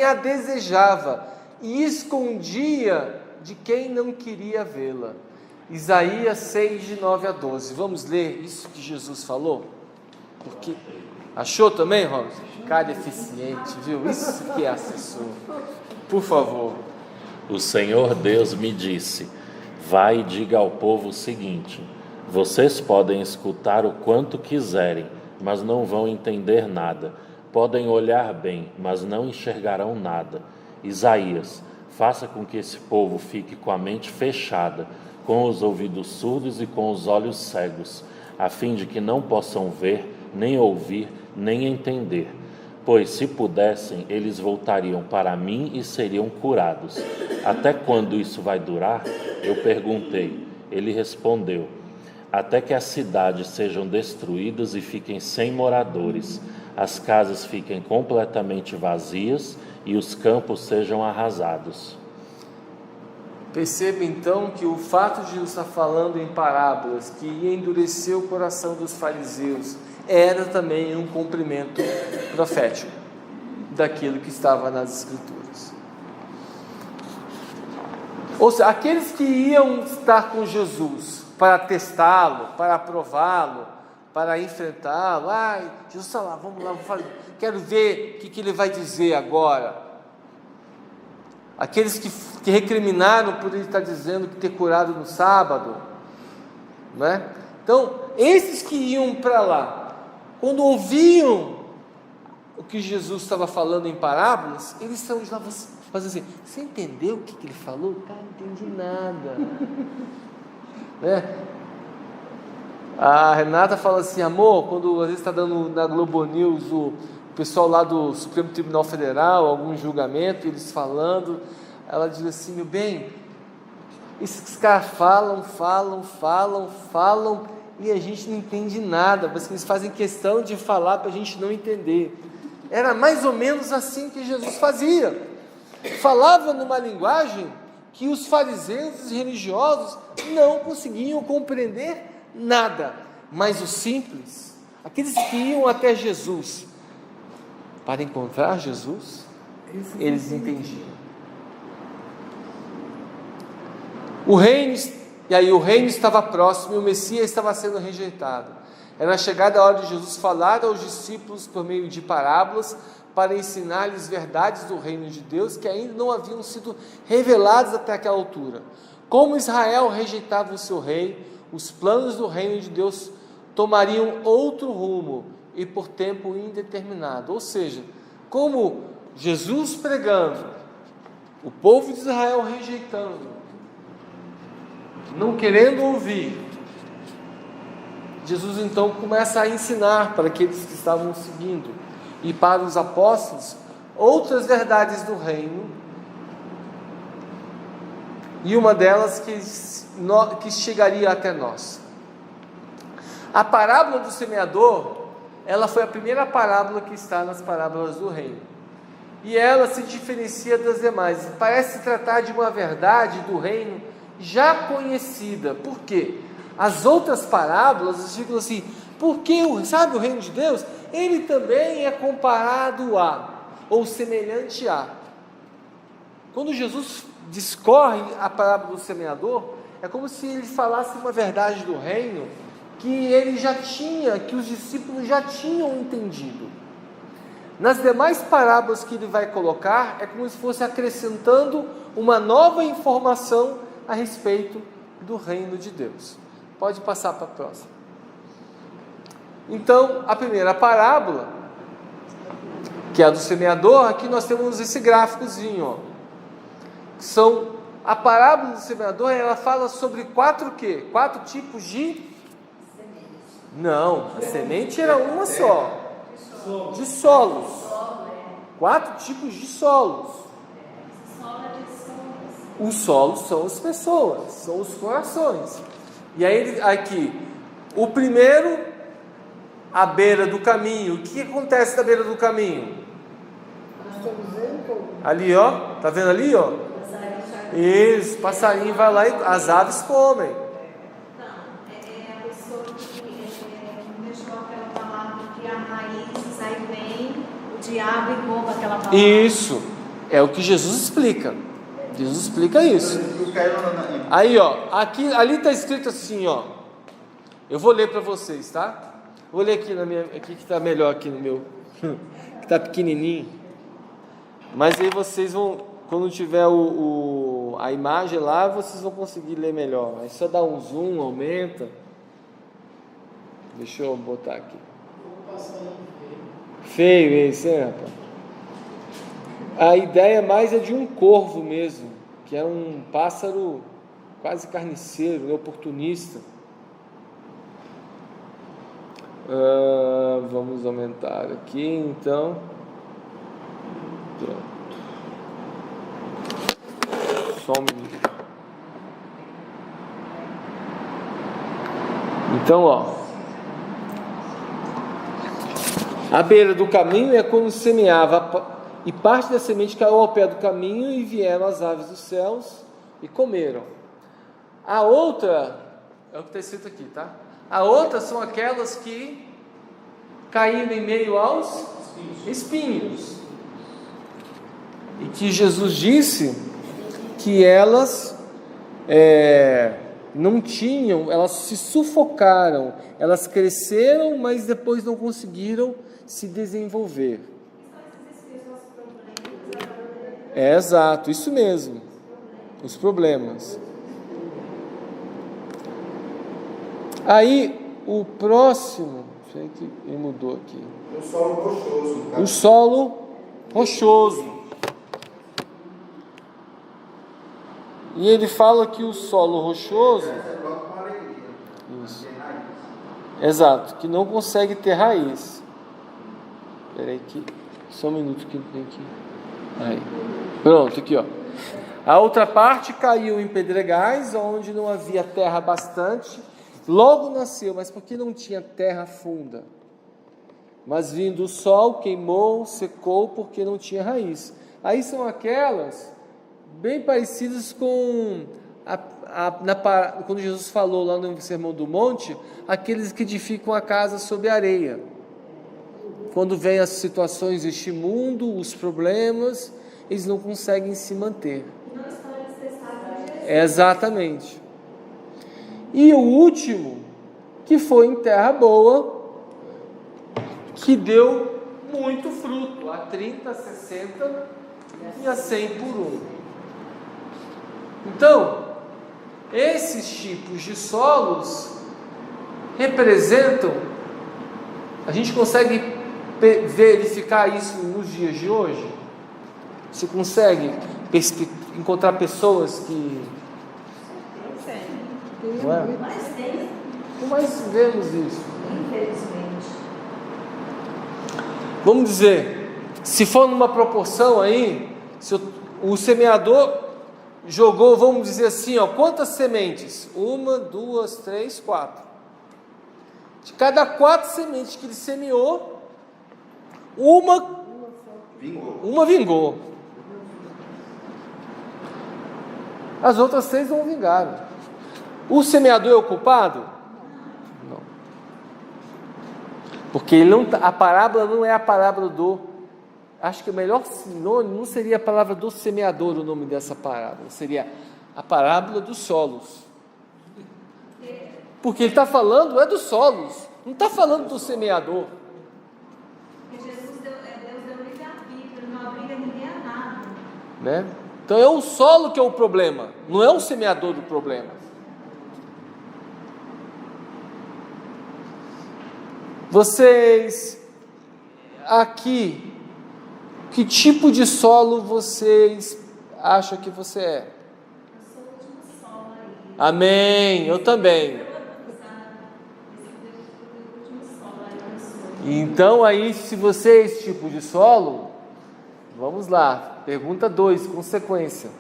a desejava e escondia de quem não queria vê-la. Isaías 6, de 9 a 12. Vamos ler isso que Jesus falou? Porque achou também, Robson? Cara eficiente, viu? Isso que é assessor. Por favor. O Senhor Deus me disse: vai e diga ao povo o seguinte: vocês podem escutar o quanto quiserem, mas não vão entender nada. Podem olhar bem, mas não enxergarão nada. Isaías: Faça com que esse povo fique com a mente fechada, com os ouvidos surdos e com os olhos cegos, a fim de que não possam ver, nem ouvir, nem entender. Pois, se pudessem, eles voltariam para mim e seriam curados. Até quando isso vai durar? Eu perguntei. Ele respondeu: até que as cidades sejam destruídas e fiquem sem moradores, as casas fiquem completamente vazias e os campos sejam arrasados. Perceba então que o fato de Jesus estar falando em parábolas, que ia endurecer o coração dos fariseus, era também um cumprimento profético daquilo que estava nas Escrituras. Ou seja, aqueles que iam estar com Jesus para testá-lo, para aprová-lo, para enfrentá-lo, Jesus está lá, vamos lá, quero ver o que ele vai dizer agora. Aqueles que recriminaram por ele estar dizendo que ter curado no sábado, não é? Então, esses que iam para lá, quando ouviam o que Jesus estava falando em parábolas, eles estão lá fazendo assim: você entendeu o que ele falou? Cara, não entendi nada. Né? A Renata fala assim: amor, quando às vezes está dando na Globo News o pessoal lá do Supremo Tribunal Federal, algum julgamento, eles falando, ela diz assim: meu bem, esses caras falam, e a gente não entende nada, mas eles fazem questão de falar para a gente não entender. Era mais ou menos assim que Jesus fazia. Falava numa linguagem que os fariseus e os religiosos não conseguiam compreender nada, mas os simples, aqueles que iam até Jesus para encontrar Jesus, eles entendiam. O reino estava próximo e o Messias estava sendo rejeitado. Era chegada a hora de Jesus falar aos discípulos por meio de parábolas para ensinar-lhes verdades do reino de Deus que ainda não haviam sido reveladas até aquela altura. Como Israel rejeitava o seu rei, os planos do reino de Deus tomariam outro rumo e por tempo indeterminado. Ou seja, como Jesus pregando, o povo de Israel rejeitando, não querendo ouvir, Jesus então começa a ensinar para aqueles que estavam seguindo e para os apóstolos outras verdades do reino, e uma delas que chegaria até nós. A parábola do semeador, ela foi a primeira parábola que está nas parábolas do reino, e ela se diferencia das demais. Parece tratar de uma verdade do reino já conhecida. Por quê? As outras parábolas ficam assim, porque sabe o reino de Deus? Ele também é comparado a, ou semelhante a. Quando Jesus discorre a parábola do semeador, é como se ele falasse uma verdade do reino que ele já tinha, que os discípulos já tinham entendido. Nas demais parábolas que ele vai colocar, é como se fosse acrescentando uma nova informação a respeito do reino de Deus. Pode passar para a próxima. Então, a primeira parábola, que é a do semeador, aqui nós temos esse gráficozinho, ó. São a parábola do semeador, ela fala sobre quatro tipos de sementes. Não, a semente era uma só, de solos. 4 tipos de solos. Os solos são as pessoas, são os corações. E aí aqui, o primeiro, à beira do caminho. O que acontece na beira do caminho? Ali, ó, tá vendo ali, ó? Isso, passarinho vai lá e as aves comem. É a pessoa que deixou aquela palavra que há raízes, aí vem o diabo e rouba aquela palavra. Isso, é o que Jesus explica. Jesus explica isso. Aí, ó, ali está escrito assim, ó. Eu vou ler para vocês, tá? Vou ler aqui que está melhor aqui no meu, que está pequenininho. Mas aí vocês vão, quando tiver a imagem lá, vocês vão conseguir ler melhor. Aí só dá um zoom, aumenta. Deixa eu botar aqui. Feio esse, rapaz? A ideia mais é de um corvo mesmo, que é um pássaro quase carniceiro, oportunista. Vamos aumentar aqui, então. Pronto. Só um minuto. Então, ó. À beira do caminho é quando semeava, e parte da semente caiu ao pé do caminho, e vieram as aves dos céus e comeram. A outra, é o que está escrito aqui, tá? A outra são aquelas que caíram em meio aos espinhos. E que Jesus disse que elas não tinham, elas se sufocaram, elas cresceram, mas depois não conseguiram se desenvolver. Exato, isso mesmo, os problemas. Aí, o próximo, sei que ele mudou aqui. O solo rochoso. O solo rochoso. E ele fala que o solo rochoso, isso, exato, que não consegue ter raiz. Espera aí, só um minuto que tem aqui. Aí. Pronto, aqui ó. A outra parte caiu em pedregais, onde não havia terra bastante. Logo nasceu, mas porque não tinha terra funda. Mas vindo o sol, queimou, secou, porque não tinha raiz. Aí são aquelas bem parecidas com quando Jesus falou lá no Sermão do Monte, aqueles que edificam a casa sobre a areia. Quando vem as situações deste mundo, os problemas, eles não conseguem se manter. Não estão necessários. Exatamente. E o último, que foi em terra boa, que deu muito fruto, a 30, a 60 e a 100 por um. Então, esses tipos de solos representam, a gente consegue verificar isso nos dias de hoje? Você consegue encontrar pessoas que... Não é? Mas tem, Mas vemos isso. infelizmente. Vamos dizer, se for numa proporção aí, se o semeador jogou, vamos dizer assim, ó, quantas sementes? 1, 2, 3, 4. De cada 4 sementes que ele semeou, uma vingou. As outras 3 não vingaram. O semeador é o culpado? Não. Porque ele não, a parábola não é a parábola do... Acho que o melhor sinônimo não seria a palavra do semeador, o nome dessa parábola. Seria a parábola dos solos. Porque ele está falando, dos solos. Não está falando do semeador. Porque Deus deu livre-arbítrio, ele não obriga ninguém a nada. Né? Então é o solo que é o problema, não é o semeador do problema. Vocês aqui, que tipo de solo vocês acham que você é? Eu sou o último sol aí. Amém, eu também. Então aí, se você é esse tipo de solo, vamos lá, pergunta 2, consequência.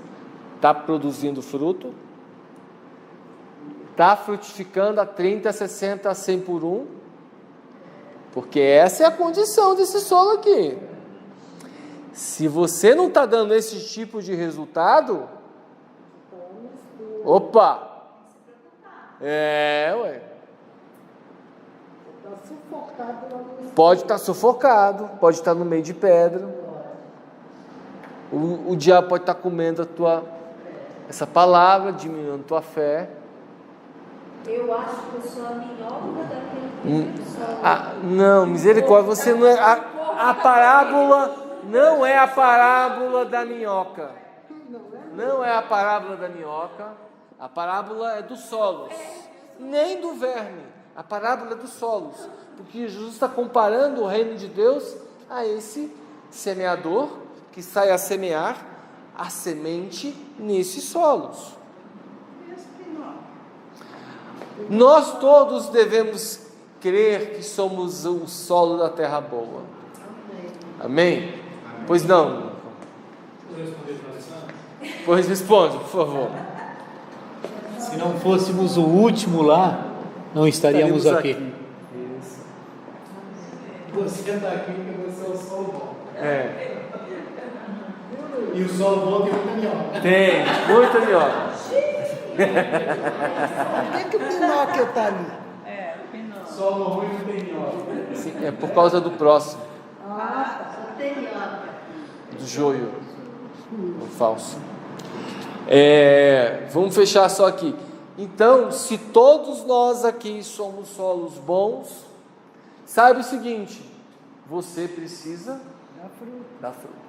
Está produzindo fruto? Está frutificando a 30, a 60, a 100 por um? Porque essa é a condição desse solo aqui. Se você não está dando esse tipo de resultado, opa! Ué. Pode estar sufocado, pode estar no meio de pedra. O diabo pode estar comendo essa palavra, diminuindo a tua fé. Eu acho que eu sou a minhoca daquele tipo de solo. Não, misericórdia, você não é. A parábola não é a parábola da minhoca. Não é a parábola da minhoca. A parábola é dos solos, nem do verme. A parábola é dos solos, porque Jesus está comparando o reino de Deus a esse semeador que sai a semear a semente nesses solos. Nós todos devemos crer que somos o solo da terra boa. Amém? Pois não? Pois responde, por favor. Se não fôssemos o último lá, não estaríamos aqui. Isso. Você está aqui porque você é o solo bom. É. E o solo bom tem muita minhoca. Tem, muita minhoca. Por que o Pinóquio está ali? Solo ruim não tem minhoca. Sim, é por causa do próximo, Anterior. do joio, o falso. Vamos fechar só aqui. Então, se todos nós aqui somos solos bons, saiba o seguinte: você precisa dar fruto.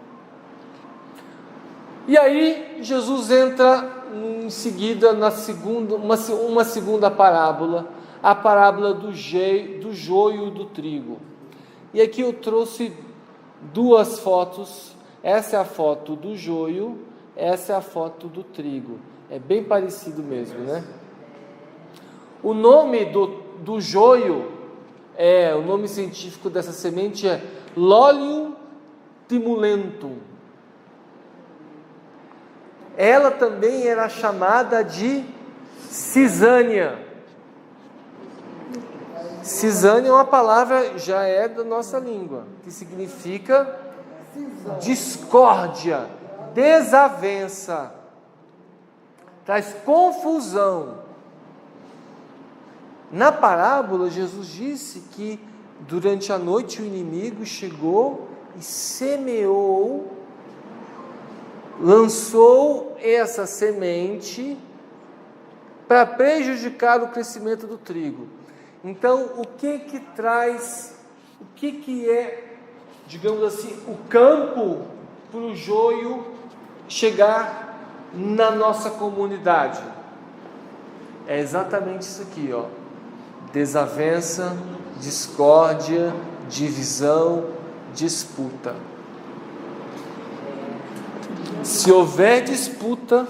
E aí Jesus entra em seguida na segunda, uma segunda parábola, a parábola do joio e do trigo. E aqui eu trouxe duas fotos. Essa é a foto do joio, essa é a foto do trigo. É bem parecido mesmo, né? O nome do joio, o nome científico dessa semente é Lolium timulentum. Ela também era chamada de cisânia. Cisânia é uma palavra, já é da nossa língua, que significa discórdia, desavença, traz confusão. Na parábola, Jesus disse que durante a noite o inimigo chegou e semeou, lançou essa semente para prejudicar o crescimento do trigo. Então, o que é, digamos assim, o campo para o joio chegar na nossa comunidade? É exatamente isso aqui, ó. Desavença, discórdia, divisão, disputa. Se houver disputa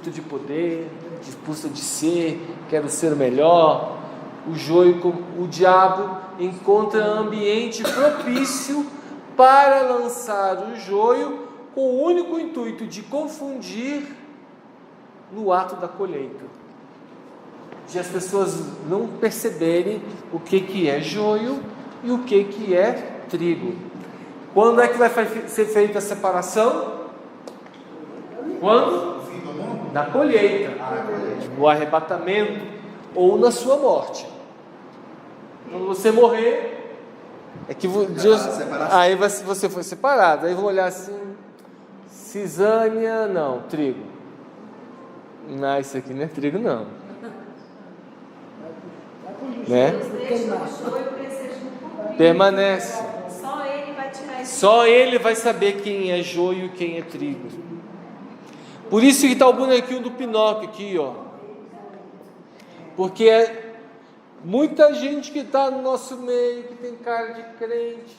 de poder, disputa de ser, quero ser melhor, o diabo encontra ambiente propício para lançar o joio com o único intuito de confundir no ato da colheita, de as pessoas não perceberem o que é joio e o que é trigo. Quando é que vai ser feita a separação? Quando? Na colheita, no arrebatamento ou na sua morte. Quando você morrer, é que Deus, aí você foi separado. Aí vão olhar assim: cisânia, não, trigo. Não, isso aqui não é trigo, não. Né? Permanece. Só ele vai tirar isso. Só ele vai saber quem é joio e quem é trigo. Por isso que está o bonequinho do Pinóquio aqui, ó. Porque é muita gente que está no nosso meio, que tem cara de crente,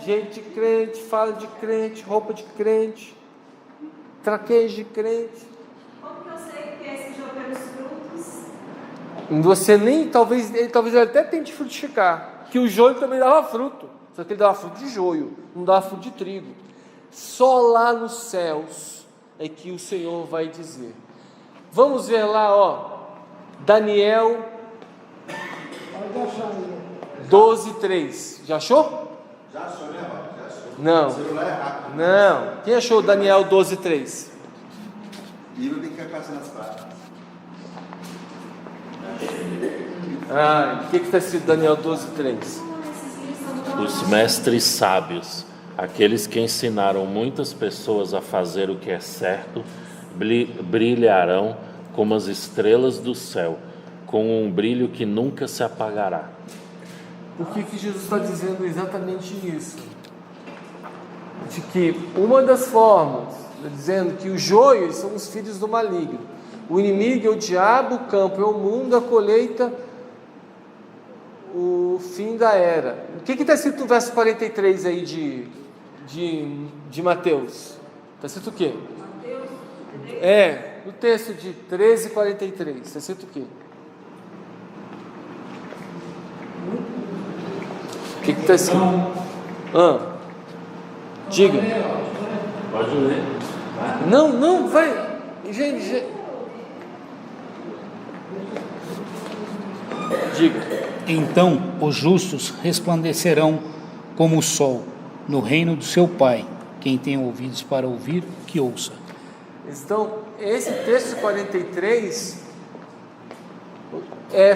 gente crente, fala de crente, roupa de crente, traquejo de crente. Como que eu sei que é esse jogo pelos frutos? Você nem, talvez ele até tente frutificar, que o joio também dava fruto, só que ele dava fruto de joio, não dava fruto de trigo. Só lá nos céus é que o Senhor vai dizer. Vamos ver lá, ó, Daniel 12:3. Já achou? Já achou, né, mano? Já achou. Não. O celular é rápido. Não. Quem achou Daniel 12:3? Livro tem que ficar passando as pratas. O que está escrito Daniel 12:3? Os mestres sábios, aqueles que ensinaram muitas pessoas a fazer o que é certo, brilharão como as estrelas do céu, com um brilho que nunca se apagará. Por que Jesus está dizendo exatamente isso? De que uma das formas, dizendo que os joios são os filhos do maligno, o inimigo é o diabo, o campo é o mundo, a colheita, o fim da era. O que está escrito no verso 43 aí de de Mateus? Está escrito o quê? No texto de 13:43, está escrito o quê? O que está escrito? Diga. Pode ler. Não, vai. Gente. Diga. Então os justos resplandecerão como o sol no reino do seu Pai. Quem tem ouvidos para ouvir, que ouça. Então, esse texto 43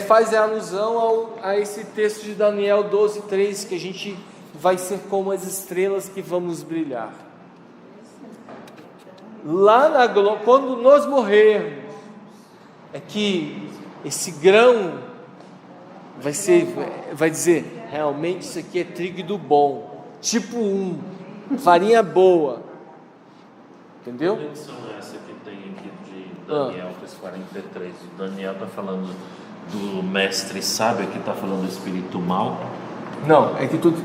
faz alusão a esse texto de Daniel 12:3, que a gente vai ser como as estrelas que vamos brilhar. Lá na glória, quando nós morrermos, é que esse grão vai dizer, realmente isso aqui é trigo do bom, tipo 1, farinha boa, entendeu? Que lição é essa que tem aqui de Daniel 43? O Daniel está falando do mestre sábio, aqui está falando do espírito mal? Não, é que tudo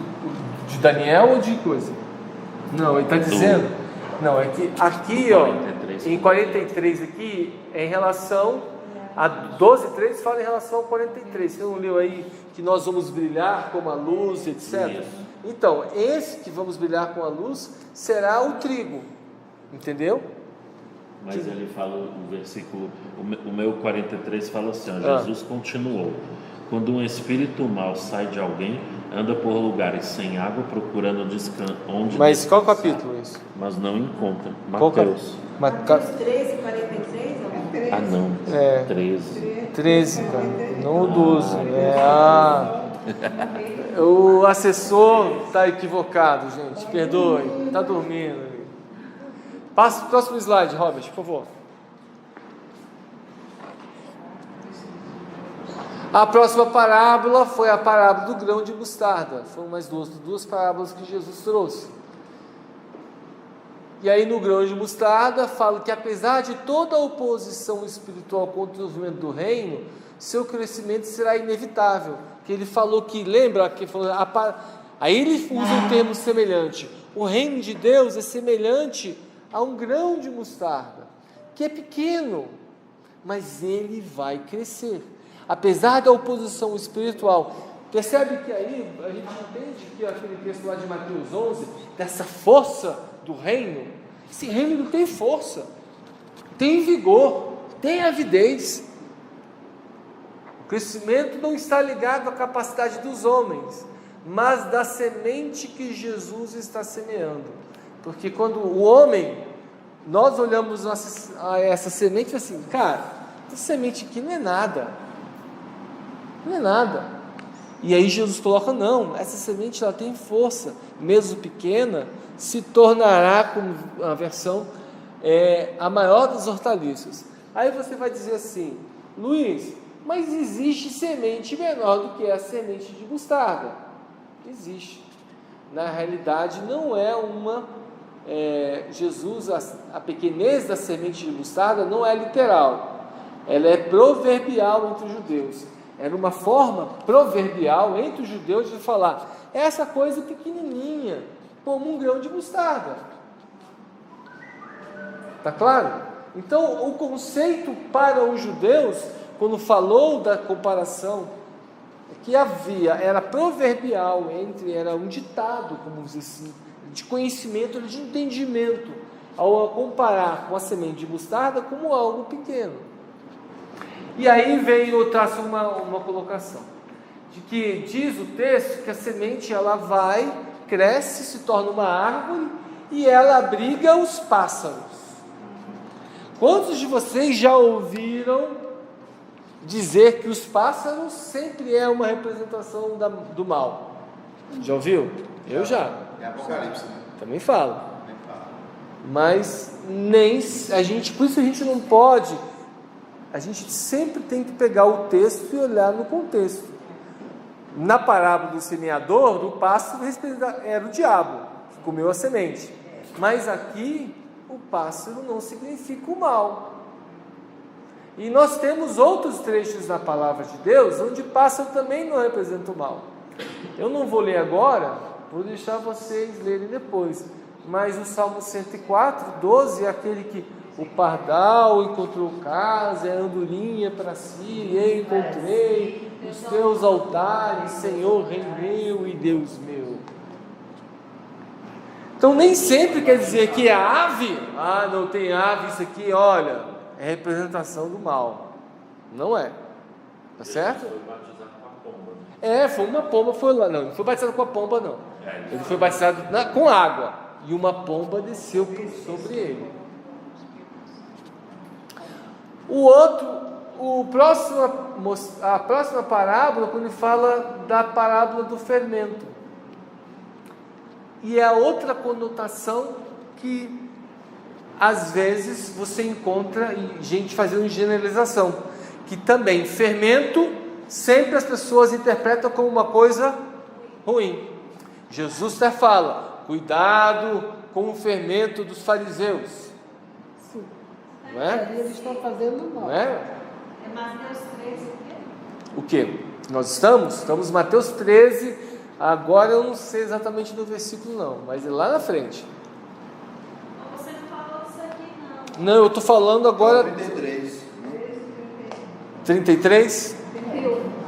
de Daniel ou de coisa? Não, ele está dizendo, não, é que aqui 43. Em 43 aqui, é em relação a 12:3 fala em relação ao 43. Você não leu aí que nós vamos brilhar como a luz, etc? Isso. Então, esse que vamos brilhar com a luz será o trigo, entendeu? Mas ele fala o versículo, o meu 43 fala assim, ó, Jesus continuou: quando um espírito mau sai de alguém, anda por lugares sem água procurando onde Mas descansar, qual capítulo isso? mas não encontra. Mateus. Mateus 13:43? Ah, não. 13, cara. Não o 12. O assessor está equivocado, gente. Perdoe. Está dormindo. Passa o próximo slide, Robert, por favor. A próxima parábola foi a parábola do grão de mostarda. Foram mais duas parábolas que Jesus trouxe. E aí no grão de mostarda fala que apesar de toda a oposição espiritual contra o desenvolvimento do reino, seu crescimento será inevitável. Que ele falou que, lembra que falou, aí ele usa um termo semelhante. O reino de Deus é semelhante a um grão de mostarda, que é pequeno, mas ele vai crescer. Apesar da oposição espiritual, percebe que aí a gente entende que aquele texto lá de Mateus 11, dessa força do reino, esse reino não tem força, tem vigor, tem avidez. O crescimento não está ligado à capacidade dos homens, mas da semente que Jesus está semeando. Porque quando o homem, nós olhamos a essa semente assim, cara, essa semente aqui não é nada. Não é nada. E aí Jesus coloca, não, essa semente ela tem força, mesmo pequena, se tornará, como a versão, a maior das hortaliças. Aí você vai dizer assim, Luiz, mas existe semente menor do que a semente de mostarda? Existe. Na realidade não é uma... Jesus, a pequenez da semente de mostarda não é literal, ela é proverbial entre os judeus. Era uma forma proverbial entre os judeus de falar essa coisa pequenininha, como um grão de mostarda. Está claro? Então, o conceito para os judeus, quando falou da comparação, que era proverbial, era um ditado, como dizer assim, de conhecimento, de entendimento, ao comparar com a semente de mostarda como algo pequeno. E aí vem eu traço uma colocação, de que diz o texto que a semente ela vai, cresce, se torna uma árvore e ela abriga os pássaros. Quantos de vocês já ouviram dizer que os pássaros sempre é uma representação do mal? Já ouviu? Eu já. É Apocalipse, né? Também falo. Mas por isso a gente não pode... A gente sempre tem que pegar o texto e olhar no contexto. Na parábola do semeador, do pássaro era o diabo que comeu a semente. Mas aqui, o pássaro não significa o mal. E nós temos outros trechos na palavra de Deus, onde pássaro também não representa o mal. Eu não vou ler agora, vou deixar vocês lerem depois. mas o Salmo 104, 12 é aquele que o pardal encontrou casa, é andorinha para si, eu encontrei os teus altares, Senhor, Rei meu e Deus meu. Então nem sempre quer dizer que é ave, não tem ave, isso aqui, olha, é representação do mal. Não é. Tá certo? Ele foi batizado com a pomba. Foi uma pomba, foi lá. Não foi batizado com a pomba, não. Ele foi batizado com água. E uma pomba desceu sobre ele. A próxima parábola, quando ele fala da parábola do fermento. E é a outra conotação que às vezes você encontra gente fazendo generalização, que também fermento sempre as pessoas interpretam como uma coisa ruim. Jesus até fala, cuidado com o fermento dos fariseus. Sim. Não é? Eles estão fazendo mal. Não é? É Mateus 13, O quê? Nós estamos em Mateus 13. Agora eu não sei exatamente do versículo não, mas é lá na frente. Você não falou disso aqui, não. Não, eu estou falando agora 33. 33.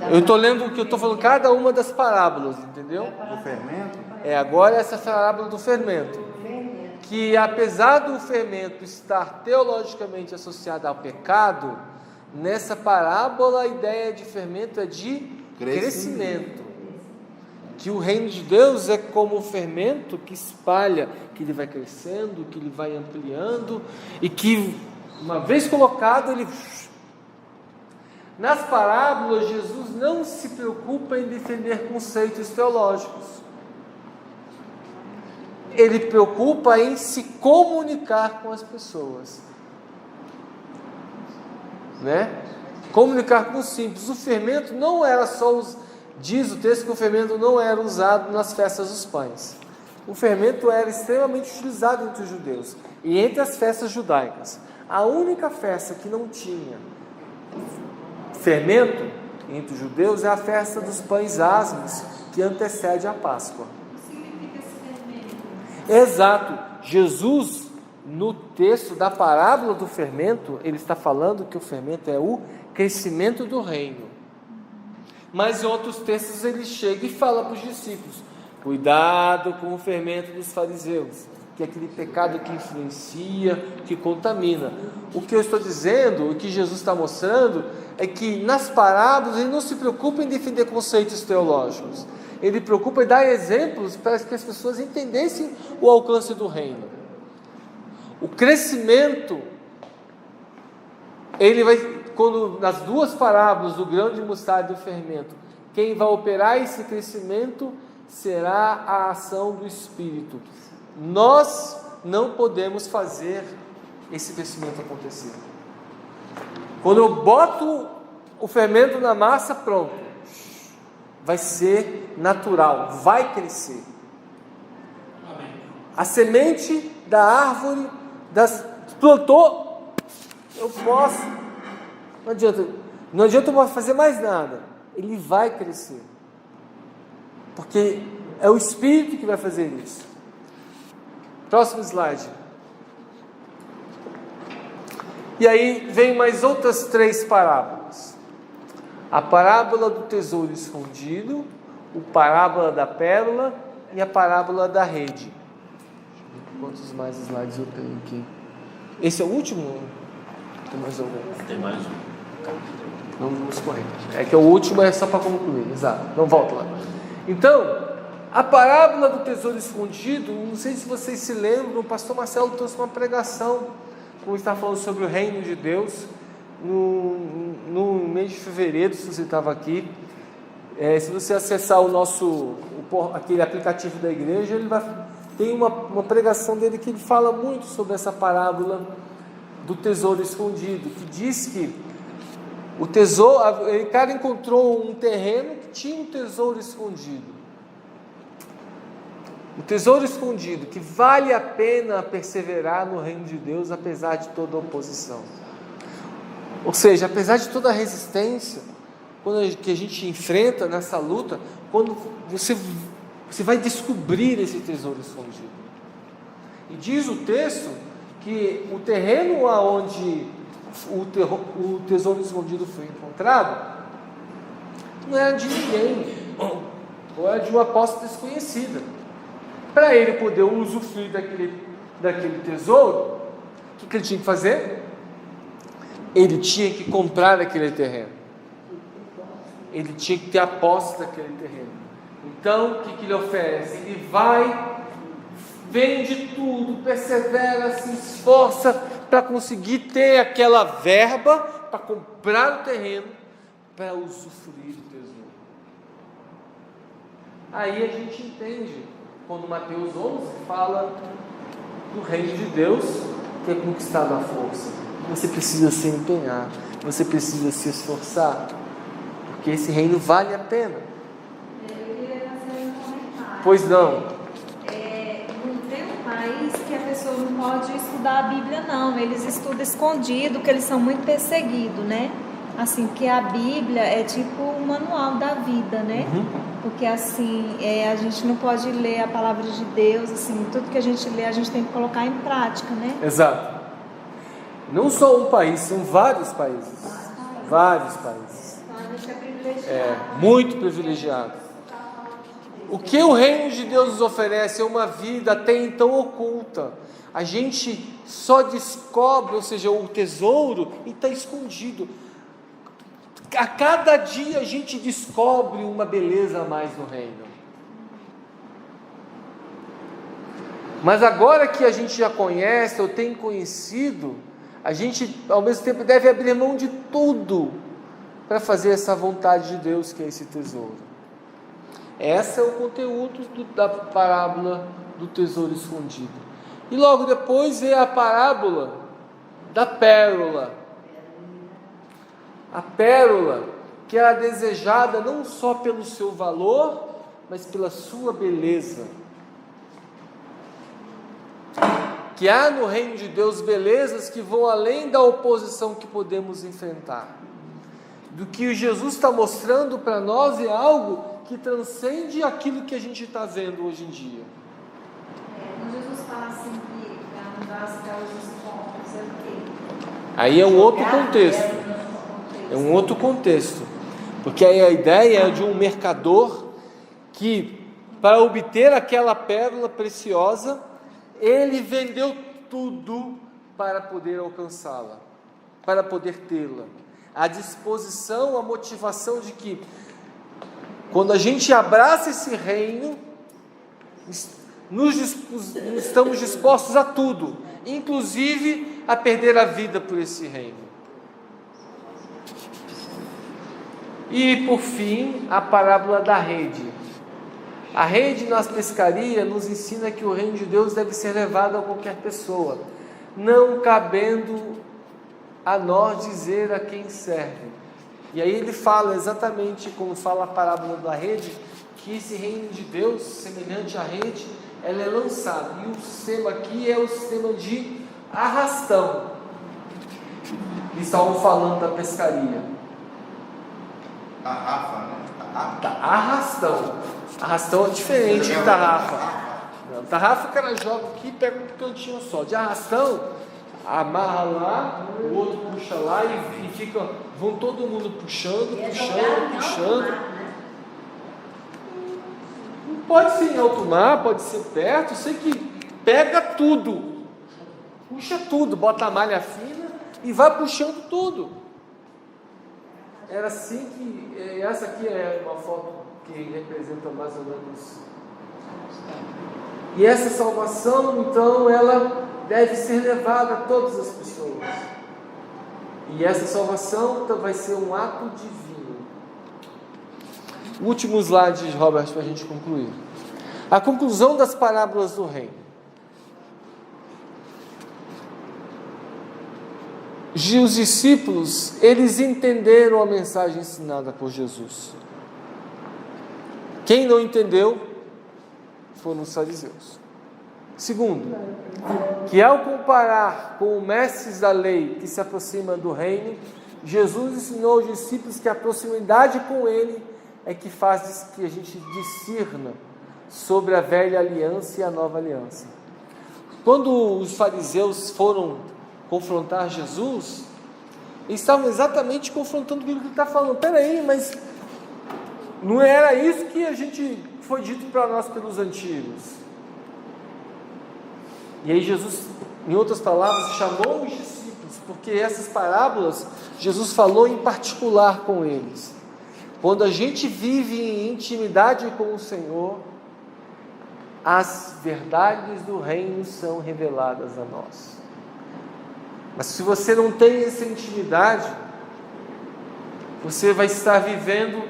Eu estou lendo o que eu estou falando, cada uma das parábolas, entendeu? Do fermento? Agora essa parábola do fermento. Que apesar do fermento estar teologicamente associado ao pecado, nessa parábola a ideia de fermento é de crescimento. Que o reino de Deus é como o fermento que espalha, que ele vai crescendo, que ele vai ampliando e que uma vez colocado ele... Nas parábolas Jesus não se preocupa em defender conceitos teológicos. Ele preocupa em se comunicar com as pessoas, né? Comunicar com os simples. O fermento não era só diz o texto que o fermento não era usado nas festas dos pães. O fermento era extremamente utilizado entre os judeus e entre as festas judaicas. A única festa que não tinha fermento entre os judeus é a festa dos pães asmos, que antecede a Páscoa. O que significa esse fermento? Exato. Jesus, no texto da parábola do fermento, ele está falando que o fermento é o crescimento do reino. Mas em outros textos ele chega e fala para os discípulos, cuidado com o fermento dos fariseus, que é aquele pecado que influencia, que contamina. O que eu estou dizendo, o que Jesus está mostrando, é que nas parábolas ele não se preocupa em defender conceitos teológicos, ele se preocupa em dar exemplos para que as pessoas entendessem o alcance do reino. O crescimento, ele vai, quando nas duas parábolas do grão de mostarda e do fermento, quem vai operar esse crescimento será a ação do Espírito. Nós não podemos fazer esse crescimento acontecer. Quando eu boto o fermento na massa, pronto, vai ser natural, vai crescer. A semente da árvore, plantou, eu posso, não adianta eu fazer mais nada, ele vai crescer, porque é o Espírito que vai fazer isso. Próximo slide. E aí vem mais outras 3 parábolas. A parábola do tesouro escondido, a parábola da pérola e a parábola da rede. Quantos mais slides eu tenho aqui? Esse é o último? Tem mais algum? Tem mais um. Vamos correr. É que o último é só para concluir, exato. Então volta lá. Então, a parábola do tesouro escondido, não sei se vocês se lembram, o pastor Marcelo trouxe uma pregação, como está falando sobre o reino de Deus, no mês de fevereiro, se você estava aqui. Se você acessar aquele aplicativo da igreja, tem uma pregação dele que ele fala muito sobre essa parábola do tesouro escondido, que diz que o cara encontrou um terreno que tinha um tesouro escondido. O tesouro escondido, que vale a pena perseverar no reino de Deus, apesar de toda oposição. Ou seja, apesar de toda a resistência que a gente enfrenta nessa luta, quando você vai descobrir esse tesouro escondido. E diz o texto que o terreno onde o tesouro escondido foi encontrado não era de ninguém, ou era de uma posse desconhecida. Para ele poder usufruir daquele tesouro, o que ele tinha que fazer? Ele tinha que comprar aquele terreno. Ele tinha que ter a posse daquele terreno. Então, o que ele oferece? Ele vai, vende tudo, persevera, se esforça para conseguir ter aquela verba para comprar o terreno, para usufruir do tesouro. Aí a gente entende quando Mateus 11 fala do reino de Deus, que é conquistado à força. Você precisa se empenhar, você precisa se esforçar, porque esse reino vale a pena. Eu queria fazer um comentário. Pois não. Não tem um país que a pessoa não pode estudar a Bíblia, não. Eles estudam escondido, porque eles são muito perseguidos, né? Assim, porque a Bíblia é tipo um manual da vida, né? Porque assim, a gente não pode ler a palavra de Deus, assim, tudo que a gente lê, a gente tem que colocar em prática, né? Exato. Não só um país, são vários países. Vários países. Então a gente é privilegiado. Muito privilegiado. O que o reino de Deus nos oferece é uma vida até então oculta. A gente só descobre, ou seja, o tesouro, e está escondido. A cada dia a gente descobre uma beleza a mais no reino. Mas agora que a gente já conhece, ou tem conhecido, a gente ao mesmo tempo deve abrir mão de tudo para fazer essa vontade de Deus, que é esse tesouro. Esse é o conteúdo da parábola do tesouro escondido. E logo depois é a parábola da pérola. A pérola que é desejada não só pelo seu valor, mas pela sua beleza. Que há no reino de Deus belezas que vão além da oposição que podemos enfrentar. Do que Jesus está mostrando para nós é algo que transcende aquilo que a gente está vendo hoje em dia. Quando Jesus fala assim que andar as causas pontos, é o quê? Aí é um outro contexto. É um outro contexto. Porque aí a ideia é de um mercador que, para obter aquela pérola preciosa, ele vendeu tudo para poder alcançá-la, para poder tê-la. A disposição, a motivação de que, quando a gente abraça esse reino, estamos dispostos a tudo, inclusive a perder a vida por esse reino. E por fim, a parábola da rede. A rede nas pescarias nos ensina que o reino de Deus deve ser levado a qualquer pessoa, não cabendo a nós dizer a quem serve. E aí ele fala exatamente como fala a parábola da rede, que esse reino de Deus, semelhante à rede, ela é lançada. E o sistema aqui é o sistema de arrastão. E estavam falando da pescaria. Tarrafa, né? Arrastão. Arrastão é diferente de tarrafa. Não, tarrafa o cara joga aqui e pega um cantinho só. De arrastão, amarra lá, o outro puxa lá e fica, vão todo mundo puxando. Pode ser em alto mar, pode ser perto, sei que pega tudo, puxa tudo, bota a malha fina e vai puxando tudo. Era assim que, essa aqui é uma foto que representa mais ou menos. E essa salvação, então, ela deve ser levada a todas as pessoas. E essa salvação vai ser um ato divino. Último slide, Robert, para a gente concluir. A conclusão das parábolas do reino. Os discípulos, eles entenderam a mensagem ensinada por Jesus. Quem não entendeu foram os fariseus. Segundo, que ao comparar com os mestres da lei que se aproximam do reino, Jesus ensinou aos discípulos que a proximidade com ele é que faz que a gente discirna sobre a velha aliança e a nova aliança. quando os fariseus foram confrontar Jesus, eles estavam exatamente confrontando aquilo que ele está falando. Peraí, mas não era isso que a gente foi dito para nós pelos antigos? E aí Jesus, em outras palavras, chamou os discípulos, porque essas parábolas Jesus falou em particular com eles. Quando a gente vive em intimidade com o Senhor, as verdades do reino são reveladas a nós. Mas se você não tem essa intimidade, você vai estar vivendo,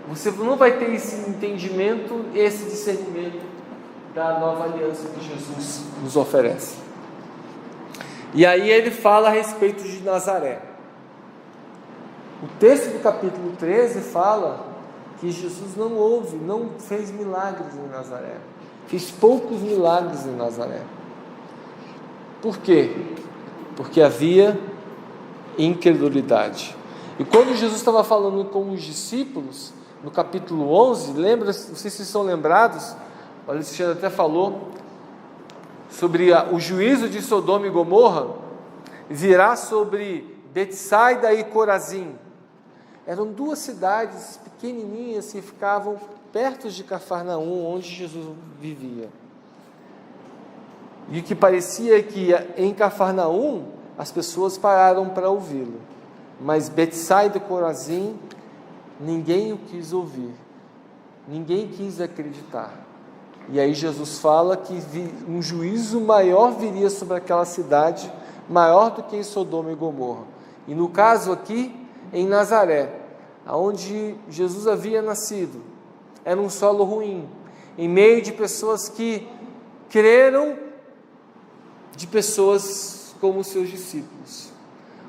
você não vai ter esse entendimento, esse discernimento da nova aliança que Jesus nos oferece. E aí ele fala a respeito de Nazaré. O texto do capítulo 13 fala que Jesus não fez milagres em Nazaré. Fez poucos milagres em Nazaré. Por quê? Porque havia incredulidade. E quando Jesus estava falando com os discípulos, no capítulo 11, lembra, não sei se vocês estão lembrados, o Alexandre até falou, sobre o juízo de Sodoma e Gomorra, virá sobre Betsaida e Corazim. Eram duas cidades pequenininhas que ficavam perto de Cafarnaum, onde Jesus vivia. E o que parecia que em Cafarnaum as pessoas pararam para ouvi-lo, mas Betsaida e Corazim ninguém o quis ouvir, ninguém quis acreditar. E aí Jesus fala que um juízo maior viria sobre aquela cidade, maior do que em Sodoma e Gomorra. E no caso aqui, em Nazaré, onde Jesus havia nascido, era um solo ruim, em meio de pessoas que creram, de pessoas como seus discípulos.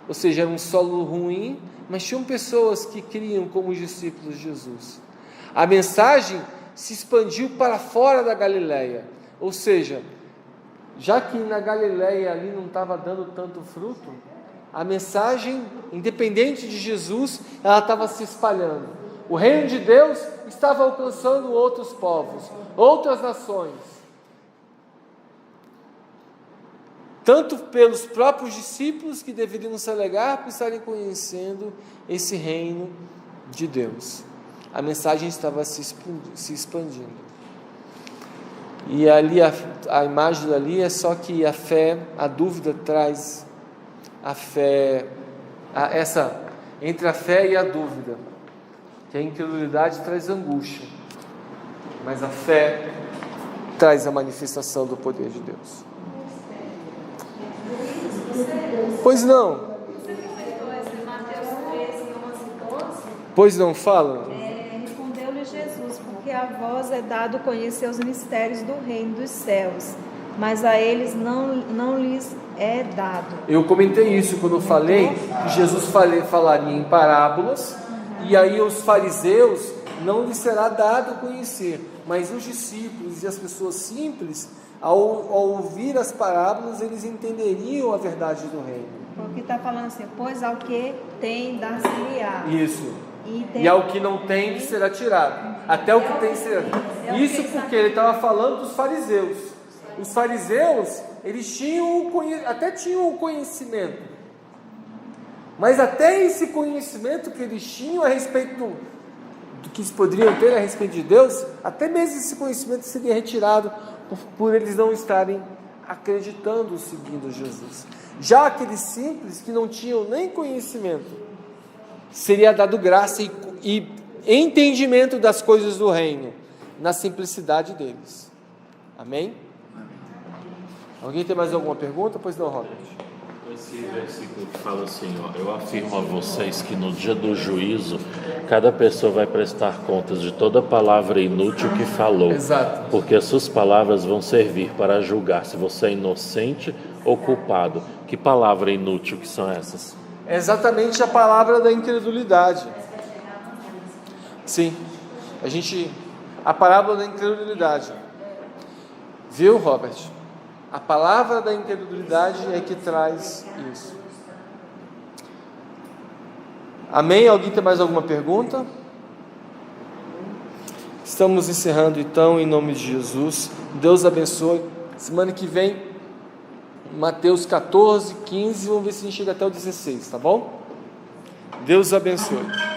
Ou seja, era um solo ruim, mas tinham pessoas que criam como os discípulos de Jesus. A mensagem se expandiu para fora da Galileia, ou seja, já que na Galileia ali não estava dando tanto fruto, a mensagem, independente de Jesus, ela estava se espalhando. O reino de Deus estava alcançando outros povos, outras nações, tanto pelos próprios discípulos, que deveriam se alegrar por estarem conhecendo esse reino de Deus. A mensagem estava se expandindo. E ali a imagem ali é só que a fé, a dúvida traz a fé, entre a fé e a dúvida, que a incredulidade traz angústia, mas a fé traz a manifestação do poder de Deus. Pois não? Você comentou esse Mateus 13, 11 e 12? Pois não, fala. Respondeu-lhe Jesus, porque a vós é dado conhecer os mistérios do reino dos céus, mas a eles não lhes é dado. Eu comentei isso quando eu falei que Jesus falaria em parábolas, e aí os fariseus não lhes será dado conhecer, mas os discípulos e as pessoas simples, ao ouvir as parábolas, eles entenderiam a verdade do reino. Porque está falando assim, pois ao que tem dar-se-lhe-á. Isso. E ao que não tem será tirado. Até o que tem será. Isso porque ele estava falando dos fariseus. Os fariseus, eles até tinham o conhecimento, mas até esse conhecimento que eles tinham a respeito do que eles poderiam ter a respeito de Deus, até mesmo esse conhecimento seria retirado por eles não estarem acreditando, seguindo Jesus. Já aqueles simples que não tinham nem conhecimento, seria dado graça e entendimento das coisas do reino, na simplicidade deles. Amém? Alguém tem mais alguma pergunta? Pois não, Robert. Esse versículo que fala assim, eu afirmo a vocês que no dia do juízo, cada pessoa vai prestar contas de toda palavra inútil que falou. Exato. Porque as suas palavras vão servir para julgar se você é inocente ou culpado. Que palavra inútil que são essas? É exatamente a palavra da incredulidade. Sim, a parábola da incredulidade. Viu, Robert? A palavra da incredulidade é que traz isso. Amém? Alguém tem mais alguma pergunta? Estamos encerrando então, em nome de Jesus. Deus abençoe. Semana que vem Mateus 14, 15, vamos ver se a gente chega até o 16, tá bom? Deus abençoe.